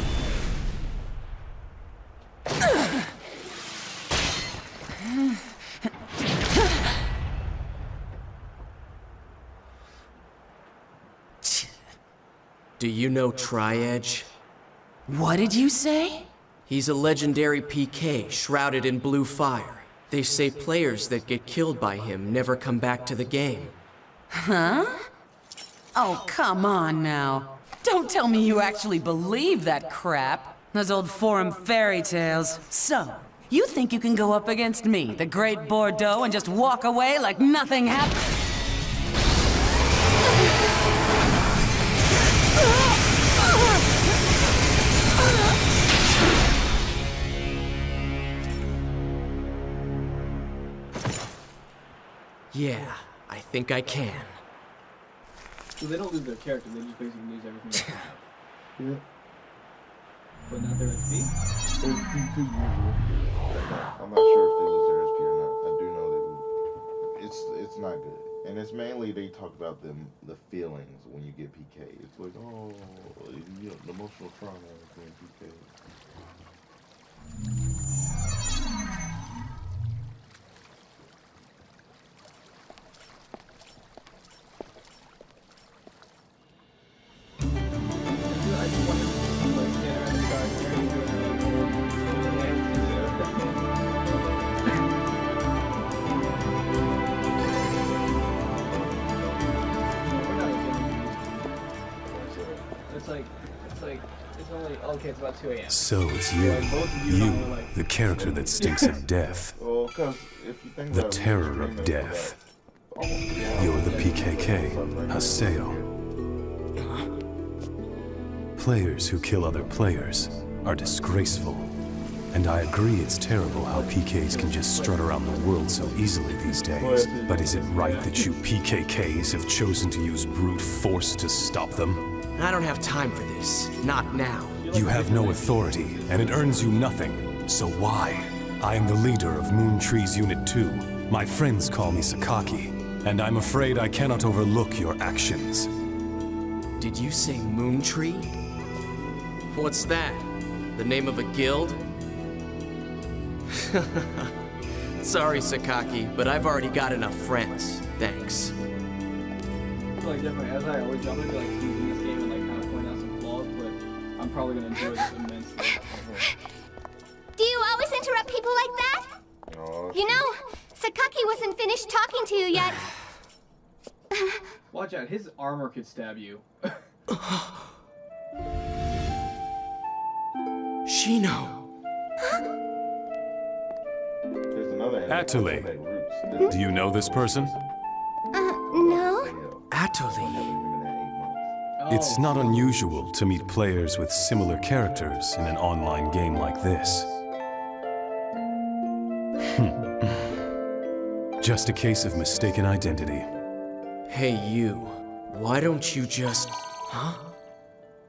Do you know Tri-Edge? What did you say? He's a legendary PK shrouded in blue fire. They say players that get killed by him never come back to the game. Huh? Oh, come on now. Don't tell me you actually believe that crap. Those old forum fairy tales. So, you think you can go up against me, the Great Bordeaux, and just walk away like nothing happened? Yeah, I think I can. So they don't lose their character, they just basically lose everything they have. Yeah. But not their SP? I'm not sure if they lose their SP or not. I do know they lose. It's not good. And it's mainly they talk about the feelings when you get PK. It's like, oh, you know, the emotional trauma of being PK. okay, it's about 2 a.m. So it's you. Like, both of you You, and I were like, the character that stinks of death. Well, because if you think The about it, terror of death. You're the PKK, Haseo. Players who kill other players are disgraceful. And I agree it's terrible how PKs can just strut around the world so easily these days. But is it right that you PKKs have chosen to use brute force to stop them? I don't have time for this. Not now. You have no authority, and it earns you nothing. So why? I am the leader of Moon Tree's Unit 2. My friends call me Sakaki, and I'm afraid I cannot overlook your actions. Did you say Moon Tree? What's that? The name of a guild? Sorry, Sakaki, but I've already got enough friends. Thanks. Like, definitely, as I always, I'm gonna be like season this game and like kind of point out some flaws, but I'm probably gonna enjoy this immensely. Do you always interrupt people like that? Oh, You know, Sakaki wasn't finished talking to you yet. Watch out, his armor could stab you. Shino. there's another Atole. Do you know this person? No? Atoli. It's not unusual to meet players with similar characters in an online game like this. Just a case of mistaken identity. Hey, you. Why don't you just... Huh?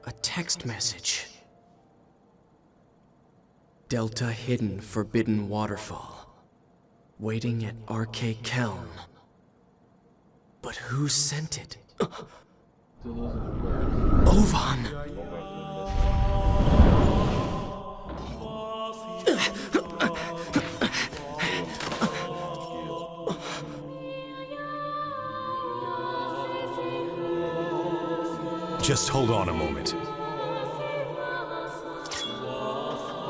A text message. Delta Hidden Forbidden Waterfall. Waiting at RK Keln. But who sent it? Ovan! Just hold on a moment.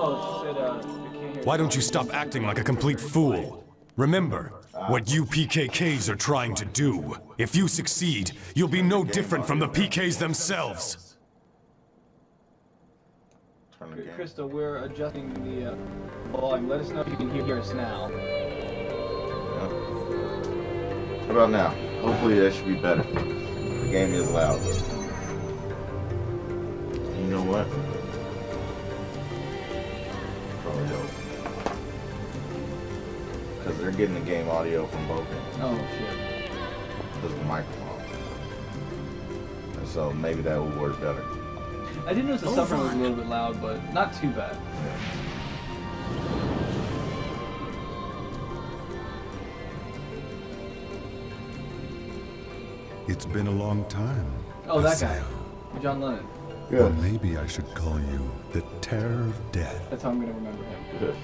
Oh, shit, I can't hear. Why don't you stop acting like a complete fool? Remember what you PKKs are trying to do. If you succeed, you'll be no different from the PKs themselves. Crystal, we're adjusting the volume. Let us know if you can hear us now. How about now? Hopefully that should be better. The game is loud. You know what? Probably help. Because they're getting the game audio from both ends. Oh, shit. Because of the microphone. And so maybe that will work better. I did notice the suffering was a little bit loud, but not too bad. It's been a long time. Oh, that guy. Haseo. John Lennon. Or maybe I should call you the Terror of Death. That's how I'm gonna remember him.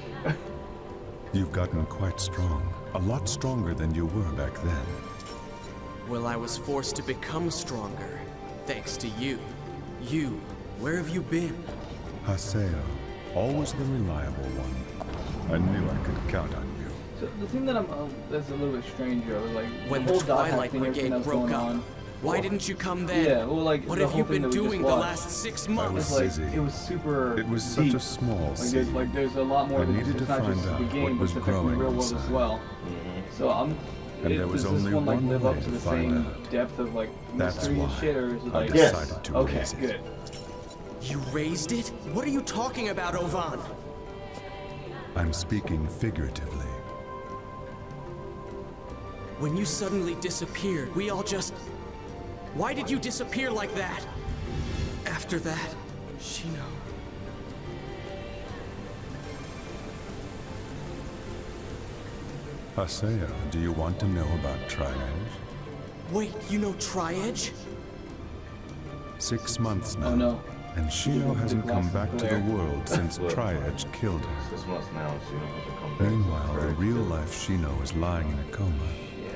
You've gotten quite strong. A lot stronger than you were back then. Well, I was forced to become stronger. Thanks to you. You. Where have you been? Haseo, always the reliable one. I knew I could count on you. So the thing that that's a little bit strange here was like When the the whole dot Twilight thing, everything Brigade that was broke going up, on. why didn't you come then? Yeah, well, like what the have whole you thing been that we doing just the watched. last 6 I months? was Like, busy. it was super. It was deep. such a small seed. Like there's a lot more I than needed just to not find just out the game, what but was it's affecting the growing real world as inside. well. So And there was does only this one like one live way up to to the find same out. depth of like That's mystery and why shit, or is it I like decided to okay, raise it. good. You raised it? What are you talking about, Ovan? I'm speaking figuratively. When you suddenly disappeared, we all just... Why did you disappear like that? After that, Shino... Haseo, do you want to know about Tri-Edge? Wait, you know Tri-Edge? 6 months now. Oh no. And Shino hasn't come back to the world since Tri-Edge killed her. 6 months now, and Shino hasn't come back. Meanwhile, the real-life Shino is lying in a coma,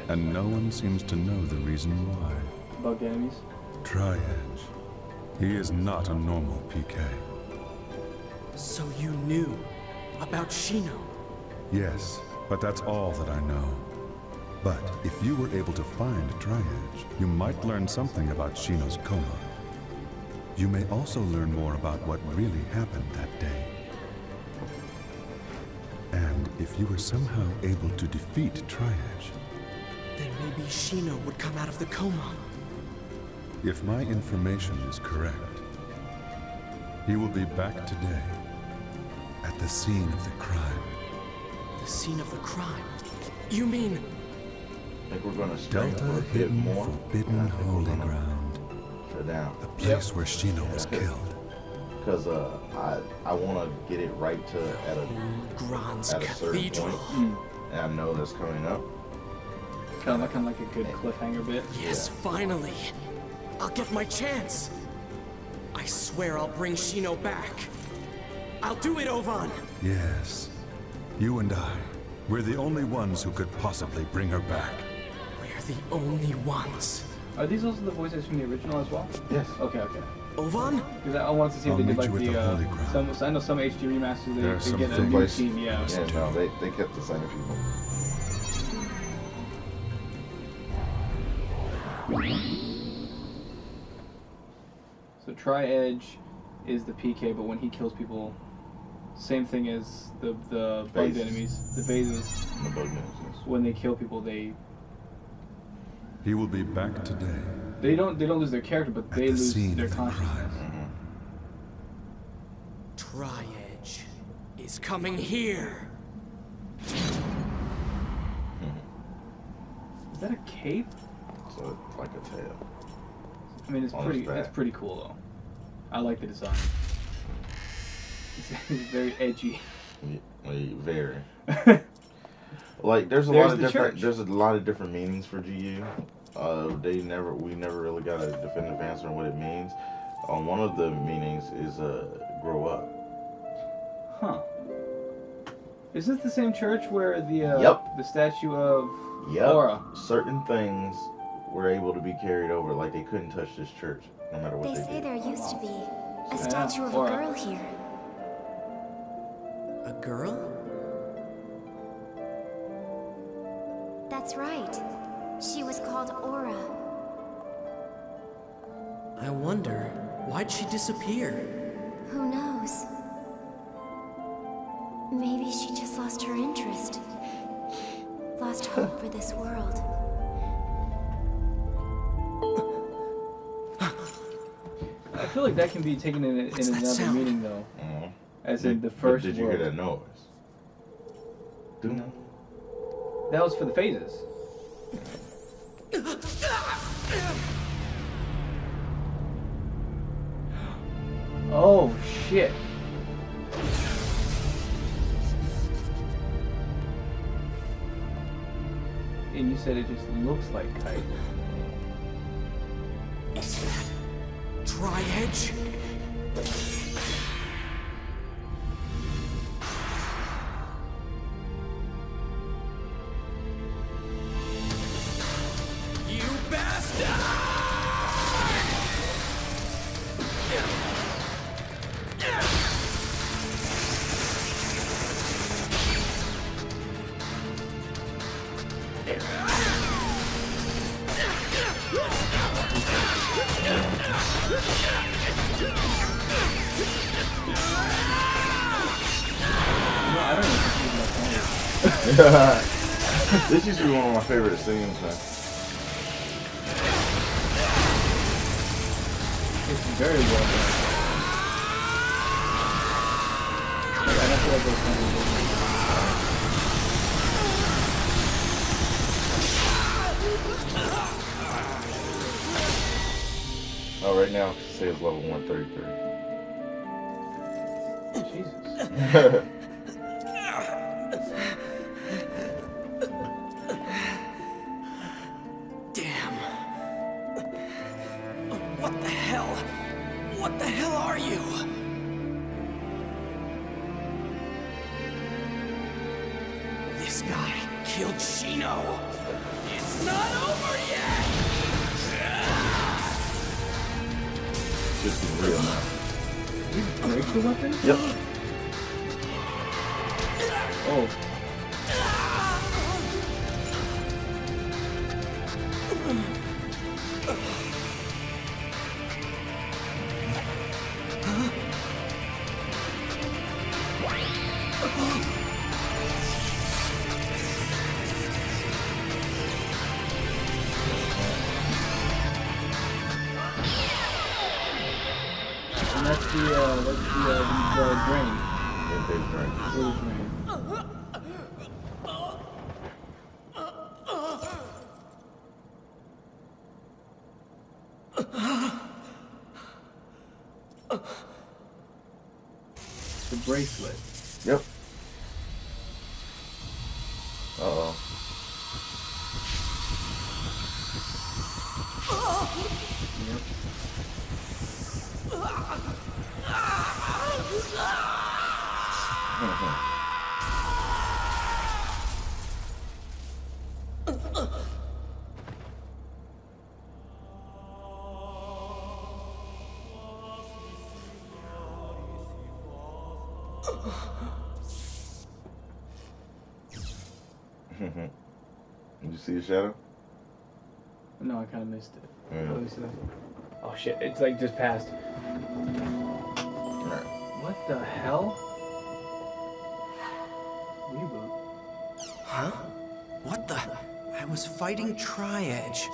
and no one seems to know the reason why. Bugged enemies. Tri-Edge. He is not a normal PK. So you knew about Shino? Yes, but that's all that I know. But if you were able to find Tri-Edge, you might learn something about Shino's coma. You may also learn more about what really happened that day. And if you were somehow able to defeat Tri-Edge, Then maybe Shino would come out of the coma. if my information is correct, he will be back today at the scene of the crime. The scene of the crime? You mean... I think we're gonna string Delta for a bit Hidden more. Forbidden and I think we're Holy gonna Ground. Shut down. The place where Shino was killed. Because I want to get it right to at a certain Cathedral. point, and I know that's coming up. Kind of like a good cliffhanger bit. Yes, finally. I'll get my chance. I swear I'll bring Shino back. I'll do it, Ovan. Yes. You and I. We're the only ones who could possibly bring her back. We're the only ones. Are these also the voices from the original as well? Yes. Okay, okay. Ovan? Because I wanted to see if they did like the I know some HD remasters they get a new scene, yeah. Yeah, no, they kept the same people. So Tri-Edge is the PK, but when he kills people, same thing as the bugged enemies, the phases. The bugged enemies. When they kill people, they He will be back today. They don't lose their character, but they lose their consciousness. Tri-Edge is coming here. Is that a cape? So it's like a tail. I mean, it's On pretty. his back. It's pretty cool though. I like the design. It's very edgy. Very. Like there's a lot of different meanings for GU. We never really got a definitive answer on what it means. One of the meanings is grow up. Huh. Is this the same church where the statue of Aura? Certain things were able to be carried over, like they couldn't touch this church no matter what They they say did. there used to be a statue of a Aura. girl here. A girl? That's right. She was called Aura. I wonder, why'd she disappear? Who knows? Maybe she just lost her interest. Lost hope for this world. I feel like that can be taken in another meaning though. As in the first Did you world. hear that noise? Do know. That was for the phases. Oh shit. And you said it just looks like Kite. Is that Tri-Edge? You bastard! This used to be one of my favorite scenes, man. It's very well done. I don't feel like those kind of Oh, right now, say it's level 133. Jesus. Damn. What the hell? What the hell are you? This guy killed Shino. It's not over yet! Just be real now. Did you break the weapon? Yep. Oh. drain. Intake drain. Sewage drain. The bracelet. Yep. Uh-oh. Yep. Did you see a shadow? No, I kind of missed it. Yeah. Let me see that. Oh shit! It's like just passed. Right. What the hell? Reboot. Huh? What the? I was fighting Tri-Edge,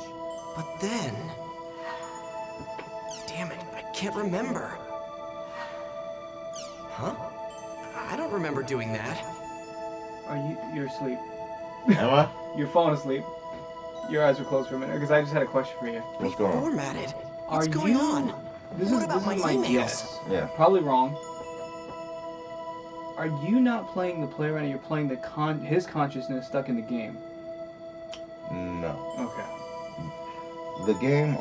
but then... Damn it, I can't remember. Huh? I don't remember doing that. You're asleep. Am I? You're falling asleep. Your eyes were closed for a minute, because I just had a question for you. What's going on? Formatted. What's going on? This What is about my emails? guess. Yeah. Probably wrong. Are you not playing the player and you're playing the his consciousness stuck in the game? No. Okay. The game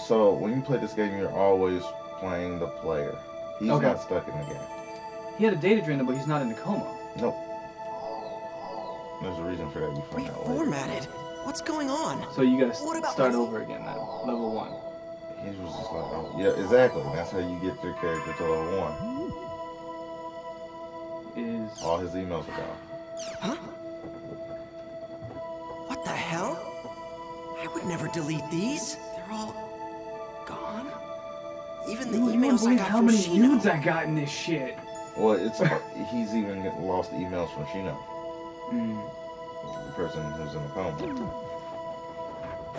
so when you play this game, you're always playing the player. He's Okay. not stuck in the game. He had a data drain, but he's not in the coma. Nope. There's a reason for that. You find out later. Formatted. What's going on? So you gotta What about start my- over again then, level 1. He was just like, oh, yeah, exactly. That's how you get your character to level 1. Is All his emails are gone. Huh? What the hell? I would never delete these. They're all gone. Even the you wouldn't emails I believe got how from many Shino. nudes I got in this shit. Well, he's even lost emails from Shino, Mm. the person who's in the coma.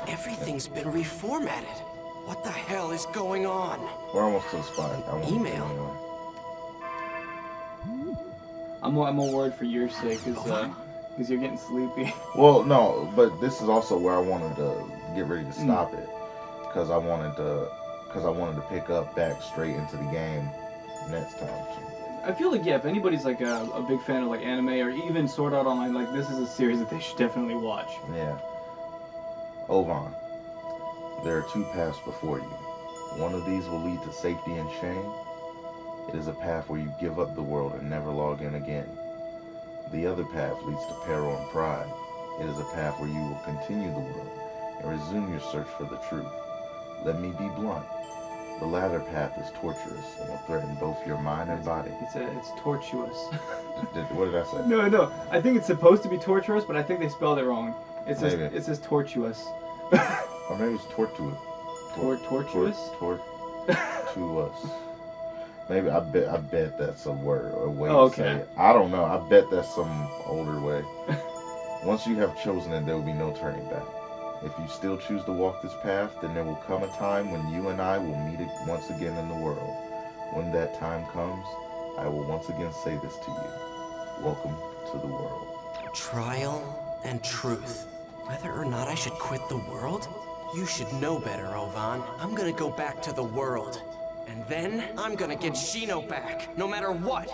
Everything's been reformatted. What the hell is going on? We're almost to the spot. I won't Email. do it anyway. I'm more worried for your sake, because you're getting sleepy. Well, no, but this is also where I wanted to get ready to stop it, because I wanted to pick up back straight into the game next time. I feel like, yeah, if anybody's like a big fan of like anime or even Sword Art Online, like this is a series that they should definitely watch. Yeah. Ovan, there are two paths before you. One of these will lead to safety and shame. It is a path where you give up the world and never log in again. The other path leads to peril and pride. It is a path where you will continue the world and resume your search for the truth. Let me be blunt. The latter path is torturous and will threaten both your mind and body. It's tortuous. What did I say? No. I think it's supposed to be torturous, but I think they spelled it wrong. It says tortuous. Or maybe it's tortuous. Tortuous? Tortuous. Maybe I bet that's a word or a way Oh, to say okay. it. I don't know. I bet that's some older way. Once you have chosen it, there will be no turning back. If you still choose to walk this path, then there will come a time when you and I will meet once again in the world. When that time comes, I will once again say this to you. Welcome to the world. Trial and truth. Whether or not I should quit the world? You should know better, Ovan. I'm gonna go back to the world. And then, I'm gonna get Shino back, no matter what.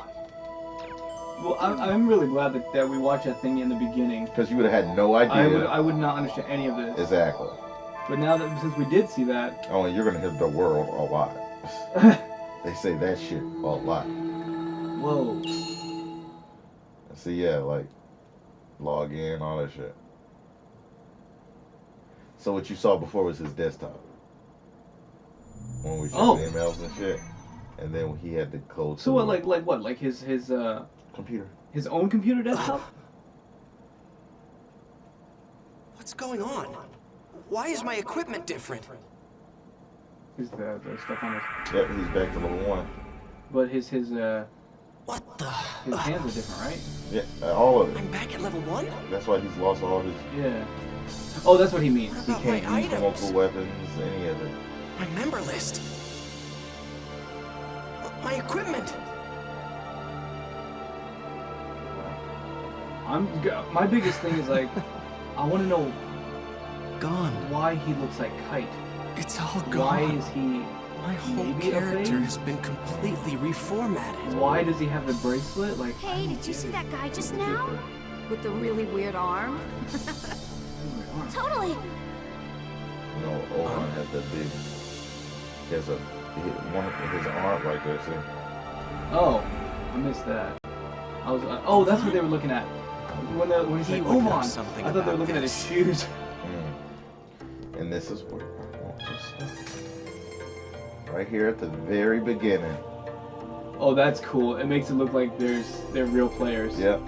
Well, I'm really glad that we watched that thing in the beginning. Because you would have had no idea. I would not understand any of this. Exactly. But now that since we did see that, Oh, and you're gonna hit the world a lot. They say that shit a lot. whoa. So yeah, like log in, all that shit. So what you saw before was his desktop. When we showed emails and shit. And then he had the code. So what, like what? Like his computer. His own computer desktop? What's going on? Why is my equipment different? Is the stuff on his? Yep, he's back to level 1. But his What the? his hands are different, right? Yeah, all of it. I'm back at level 1? That's why he's lost all his. Yeah. Oh, that's what he means. He can't use multiple weapons, any of it. My member list. My equipment! My biggest thing is like, I want to know Gone. why he looks like Kite. It's all gone. Why is he My whole maybe a character thing? has been completely reformatted. Why does he have the bracelet? Like, Hey, did you see that guy just now? With the really weird arm? Totally. You know, Oran has that big. He has one of his arm right there. See? oh, I missed that. I was. Oh, that's what they were looking at. When he's He like, would know Oman, I something thought they were about looking this. at his shoes. And this is where I want this stuff. Right here at the very beginning. Oh, that's cool. It makes it look like they're real players. Yep.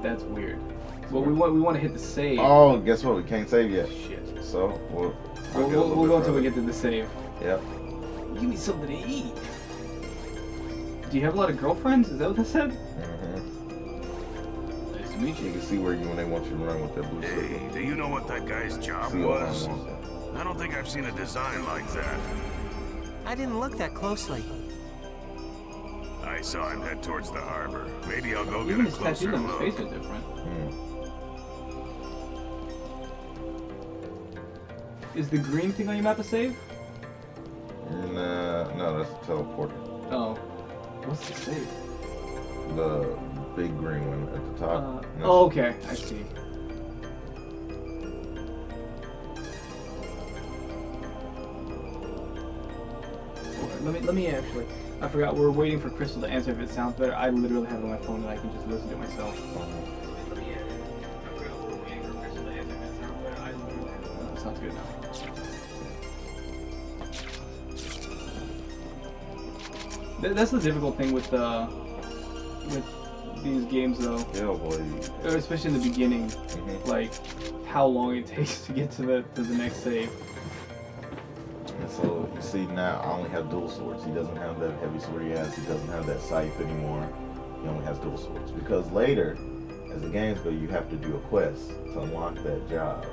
That's weird. But we want to hit the save. Oh, guess what? We can't save yet. Shit. So we'll go until we get to the save. Yep. Give me something to eat. Do you have a lot of girlfriends? Is that what that said? Nice to meet You you. can see where when they want you to run with that blue Hey, circle. do you know what that guy's job See what I was? want. I don't think I've seen a design like that. I didn't look that closely. I saw him head towards the harbor. Maybe I'll go get Even a his closer tattoos on his look. face are different. Is the green thing on your map a save? Nah, no, that's the teleporter. Oh. What's the save? The big green one at the top. Oh, okay. I see. Let me actually. I forgot. We're waiting for Crystal to answer if it sounds better. I literally have it on my phone and I can just listen to it myself. Sounds good now. That's the difficult thing with these games, though. Yeah, boy. Especially in the beginning, like how long it takes to get to the next save. And so you see now, I only have dual swords. He doesn't have that heavy sword he has. He doesn't have that scythe anymore. He only has dual swords because later, as the games go, you have to do a quest to unlock that job.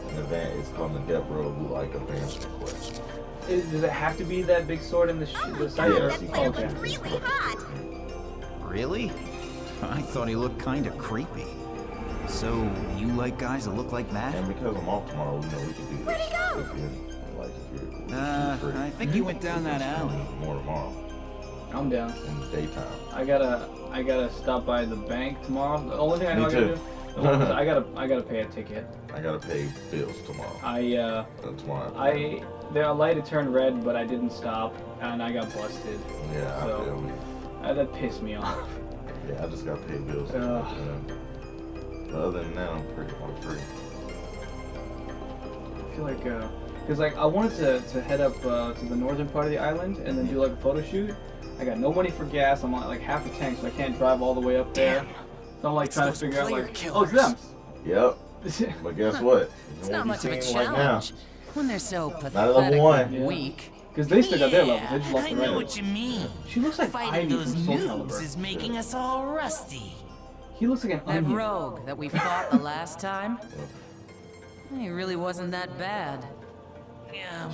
An event is called the Depth Road like advancement quest. Does it have to be that big sword in the scythe? Yes, you can. Okay. Really hot. Really? I thought he looked kind of creepy. So, you like guys that look like that? And because I'm off tomorrow, you know we can do this. Where'd he go? If you're I think he went down that alley. More tomorrow. I'm down. In the daytime. I gotta stop by the bank tomorrow. The only thing I know I Me gotta too. do. I gotta pay a ticket. I gotta pay bills tomorrow. Tomorrow. The light had turned red, but I didn't stop, and I got busted. Yeah, so, I feel me. That pissed me off. Yeah, I just gotta pay bills. But other than that, I'm free. I feel like, cause like I wanted to head up to the northern part of the island and then do like a photo shoot. I got no money for gas. I'm on like half a tank, so I can't drive all the way up there. So I'm like trying to figure out like, oh, it's them. Yep. But guess what? It's not much of a Right now. challenge when they're so Not at level pathetic 1. and weak. Because they still got their level. They just lost I the know right. what you mean. She looks like Fighting Ivy those from Soul noobs Calibur. is making us all rusty. He looks like an That onion. rogue that we fought the last time, he really wasn't that bad.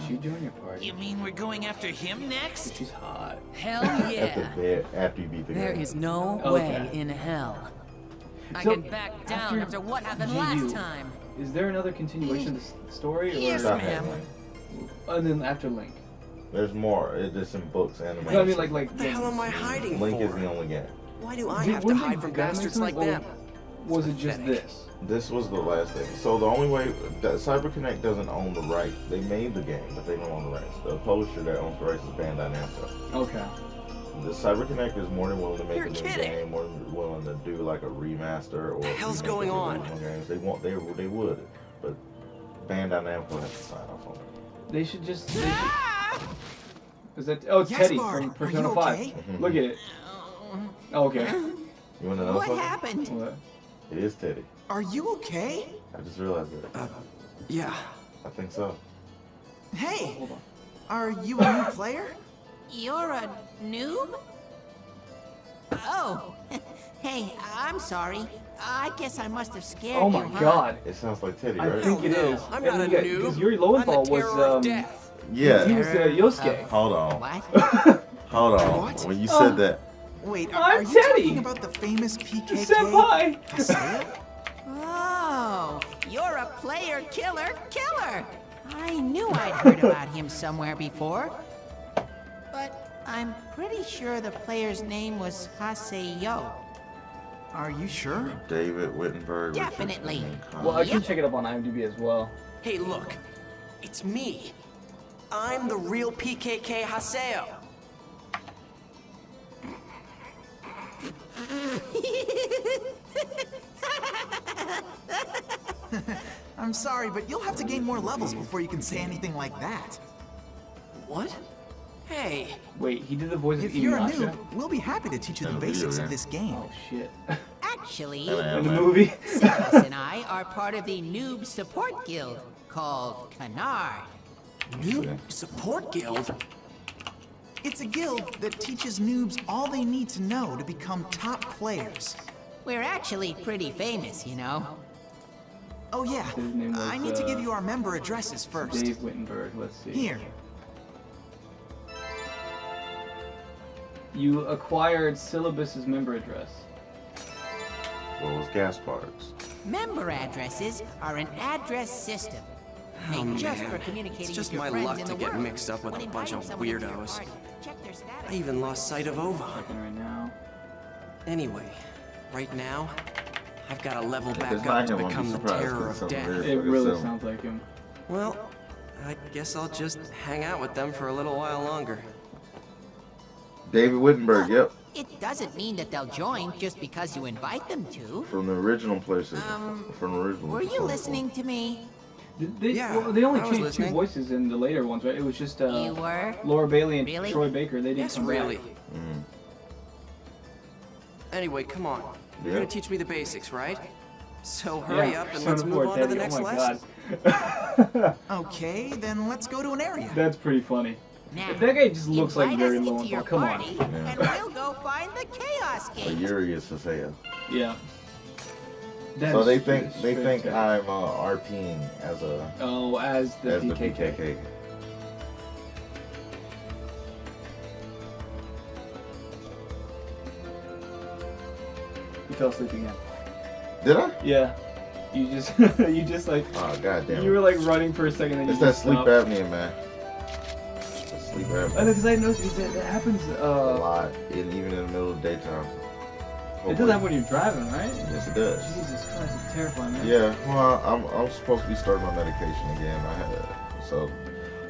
She joined your party. You mean we're going after him next? She's hot. Hell yeah. After you beat the There game. is no Okay. way in hell I So, can back down after what happened GU, last time. Is there another continuation of the story? Or Yes, ma'am. And then after Link. There's more. It's just in books and No, I mean like What the hell am I hiding Link for? is the only game. Why do I Did- have to wasn't hide it from Gunman bastards something, like or them? Was it just Pathetic. this? This was the last thing. So the only way that CyberConnect doesn't own the right. They made the game, but they don't own the rights. The publisher that owns the rights is Bandai Namco. Okay. The CyberConnect is more than willing to make You're a new kidding. game, more than willing to do like a remaster or. The hell's remake going of the on? original Games. They would, but Bandai Namco has to sign off on it. They should just. Is that? Oh, it's Yes, Teddy Bard, from are Persona you 5. okay? Look at it. Oh, okay. You want to know What something? happened? What? It is Teddy. Are you okay? I just realized it. Yeah. I think so. Hey, Hold on. are you a new player? You're a noob? Oh, hey, I'm sorry. I guess I must have scared Oh you. my huh? God. It sounds like Teddy, I right? think it no, is. I'm not a Because noob. Yuri I'm the Lowenthal terror of was death. Yeah. he was Yosuke. Hold on. What? Hold on. What? When you said that, Wait, I'm are you Teddy. talking about the famous PKK? Senpai. Haseo? Oh, you're a player killer. I knew I'd heard about him somewhere before. But I'm pretty sure the player's name was Haseo. Are you sure? David Wittenberg. Definitely. Well, I can check it up on IMDb as well. Hey, look. It's me. I'm the real PKK Haseo. I'm sorry, but you'll have to gain more levels before you can say anything like that. What? Hey. Wait, he did the voice of If you're a Inuyasha? noob, we'll be happy to teach you the basics of this game. Oh shit. Actually, In the movie? Samus and I are part of the Noob Support Guild called Canard. Noob Support Guild? It's a guild that teaches noobs all they need to know to become top players. We're actually pretty famous, you know. Oh yeah, His name was, I need to give you our member addresses first. Dave Wittenberg, let's see. Here. You acquired Syllabus's member address. what was Gaspar's? Member addresses are an address system. Oh, Made just man. for communicating It's just with your my friends luck in to the get world. mixed up with When a bunch of inviting someone into your weirdos. party, check their status. I even lost sight of Ovan. Right now. Anyway, right now, I've got to level If back it's up not to him, I'll be become the surprised, terror 'cause of it's death. something It weird. really So- sounds like him. Well, I guess I'll just hang out with them for a little while longer. David Wittenberg, yep. It doesn't mean that they'll join just because you invite them to. From the original PlayStation. From the original. Were you listening to me? Yeah, well, they only I was changed two listening. voices in the later ones, right? It was just You were? Laura Bailey and Really? Troy Baker. They didn't Yes, come really. back. Anyway, come on. You're Yeah. gonna teach me the basics, right? So hurry Yeah, up and Son let's of move Lord on to the Daddy. next Oh my lesson. God. Okay, then let's go to an area. That's pretty funny. Now, If that guy just looks like invite very us low into on your bar, come on. party, and we'll go find the Chaos But Gate. Yuri is Haseo. Yeah. That So is they think fantastic. I'm RPing as a Oh, as the as the PKK. PKK. You fell asleep again. Did I? Yeah. You just, you just like, Oh god damn. you were like running for a second, then you It's that just sleep stopped. apnea, man. That sleep I know, apnea. because I noticed that happens. A lot, even in the middle of the daytime. It does happen when you're driving, right? Yes, it does. Jesus Christ, it's terrifying, man. Yeah, well, I'm supposed to be starting my medication again. So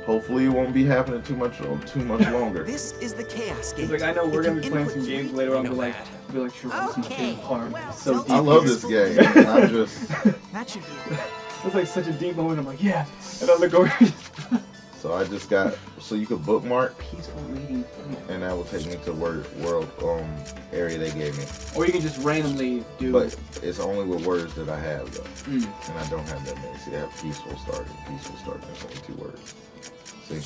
hopefully it won't be happening too much longer. This is the Chaos Gate. It's like I know we're If gonna you be playing input some games three- later on. I know Be like, sure, this is my Okay, favorite part. well, It's so so deep. I love this game. I'm just That should be. It's like such a deep moment. I'm like, yeah, and I look over. so I just got so you could bookmark, Peaceful reading. and that will take me to world area they gave me. Or you can just randomly do. But it's only with words that I have though, Mm. and I don't have that many. See, I have peaceful start and peaceful start. That's only 2 words. See.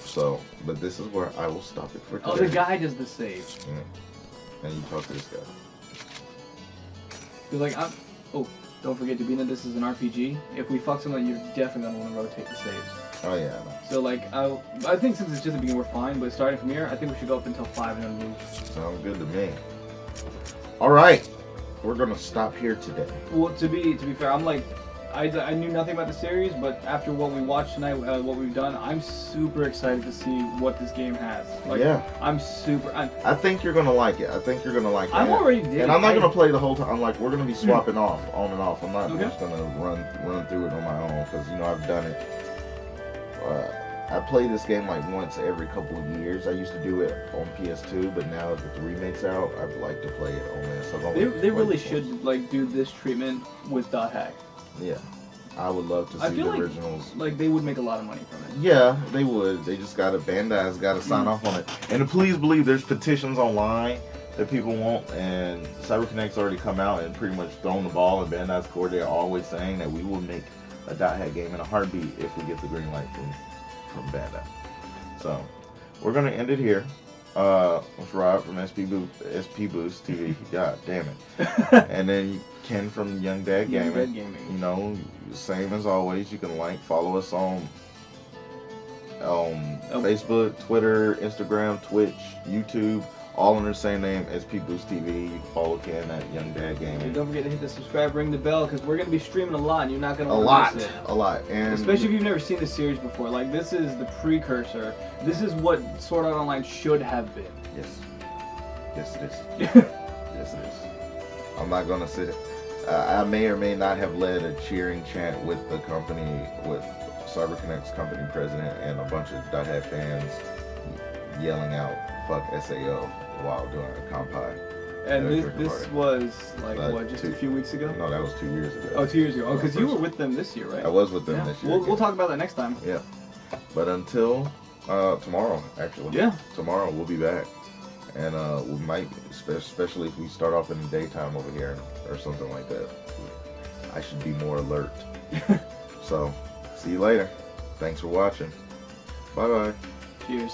So, but this is where I will stop it for today. Oh, the guy does the save. Yeah. And you talk to this guy. He's like, oh, don't forget to be that this is an RPG. If we fuck something, you're definitely gonna want to rotate the saves. Oh yeah. I know. So like, I think since it's just the beginning, we're fine. But starting from here, I think we should go up until 5 and then move. Sounds good to me. All right, we're gonna stop here today. Well, to be fair, I'm like, I knew nothing about the series, but after what we watched tonight, what we've done, I'm super excited to see what this game has. Like, Yeah. I'm super. I think you're gonna like it. I think you're gonna like it. I'm already digging And I'm not it. gonna play the whole time. I'm like, we're gonna be swapping off, on and off. I'm not Okay. just gonna run through it on my own because I've done it. I play this game like once every couple of years. I used to do it on PS2, but now that the remake's out, I'd like to play it on this. They really should like do this treatment with dot hack. Yeah, I would love to I see feel the like originals. like they would make a lot of money from it. Yeah, they would. They just gotta Bandai's gotta sign off on it. And please believe there's petitions online that people want, and CyberConnect's already come out and pretty much thrown the ball in Bandai's court. They're always saying that we will make a dot hack game in a heartbeat if we get the green light from Bandai. So we're gonna end it here. With Rod from SP Boost TV. God damn it. And then Ken from Young Dad Young Gaming. Dad Gaming. You know, same as always. You can follow us on Facebook, Twitter, Instagram, Twitch, YouTube, all under the same name, SP Boost TV. You can follow Ken at Young Dad Gaming. And don't forget to hit the subscribe, ring the bell, because we're going to be streaming a lot, and you're not going to miss it. A lot. And especially if you've never seen the series before. Like, this is the precursor. This is what Sword Art Online should have been. Yes. Yes, it is. Yes, it is. I'm not going to sit... I may or may not have led a cheering chant with the company, with CyberConnect's company president and a bunch of Dot fans yelling out "fuck SAO" while doing a compi. And this was like what, just a few weeks ago? No, that was 2 years ago. Oh, 2 years ago. Oh, because you were with them this year, right? I was with them this year. We'll talk about that next time. Yeah. But until tomorrow, actually. Yeah. Tomorrow we'll be back, and we might, especially if we start off in the daytime over here or something like that. I should be more alert. So. See you later. Thanks for watching. Bye-bye. Cheers.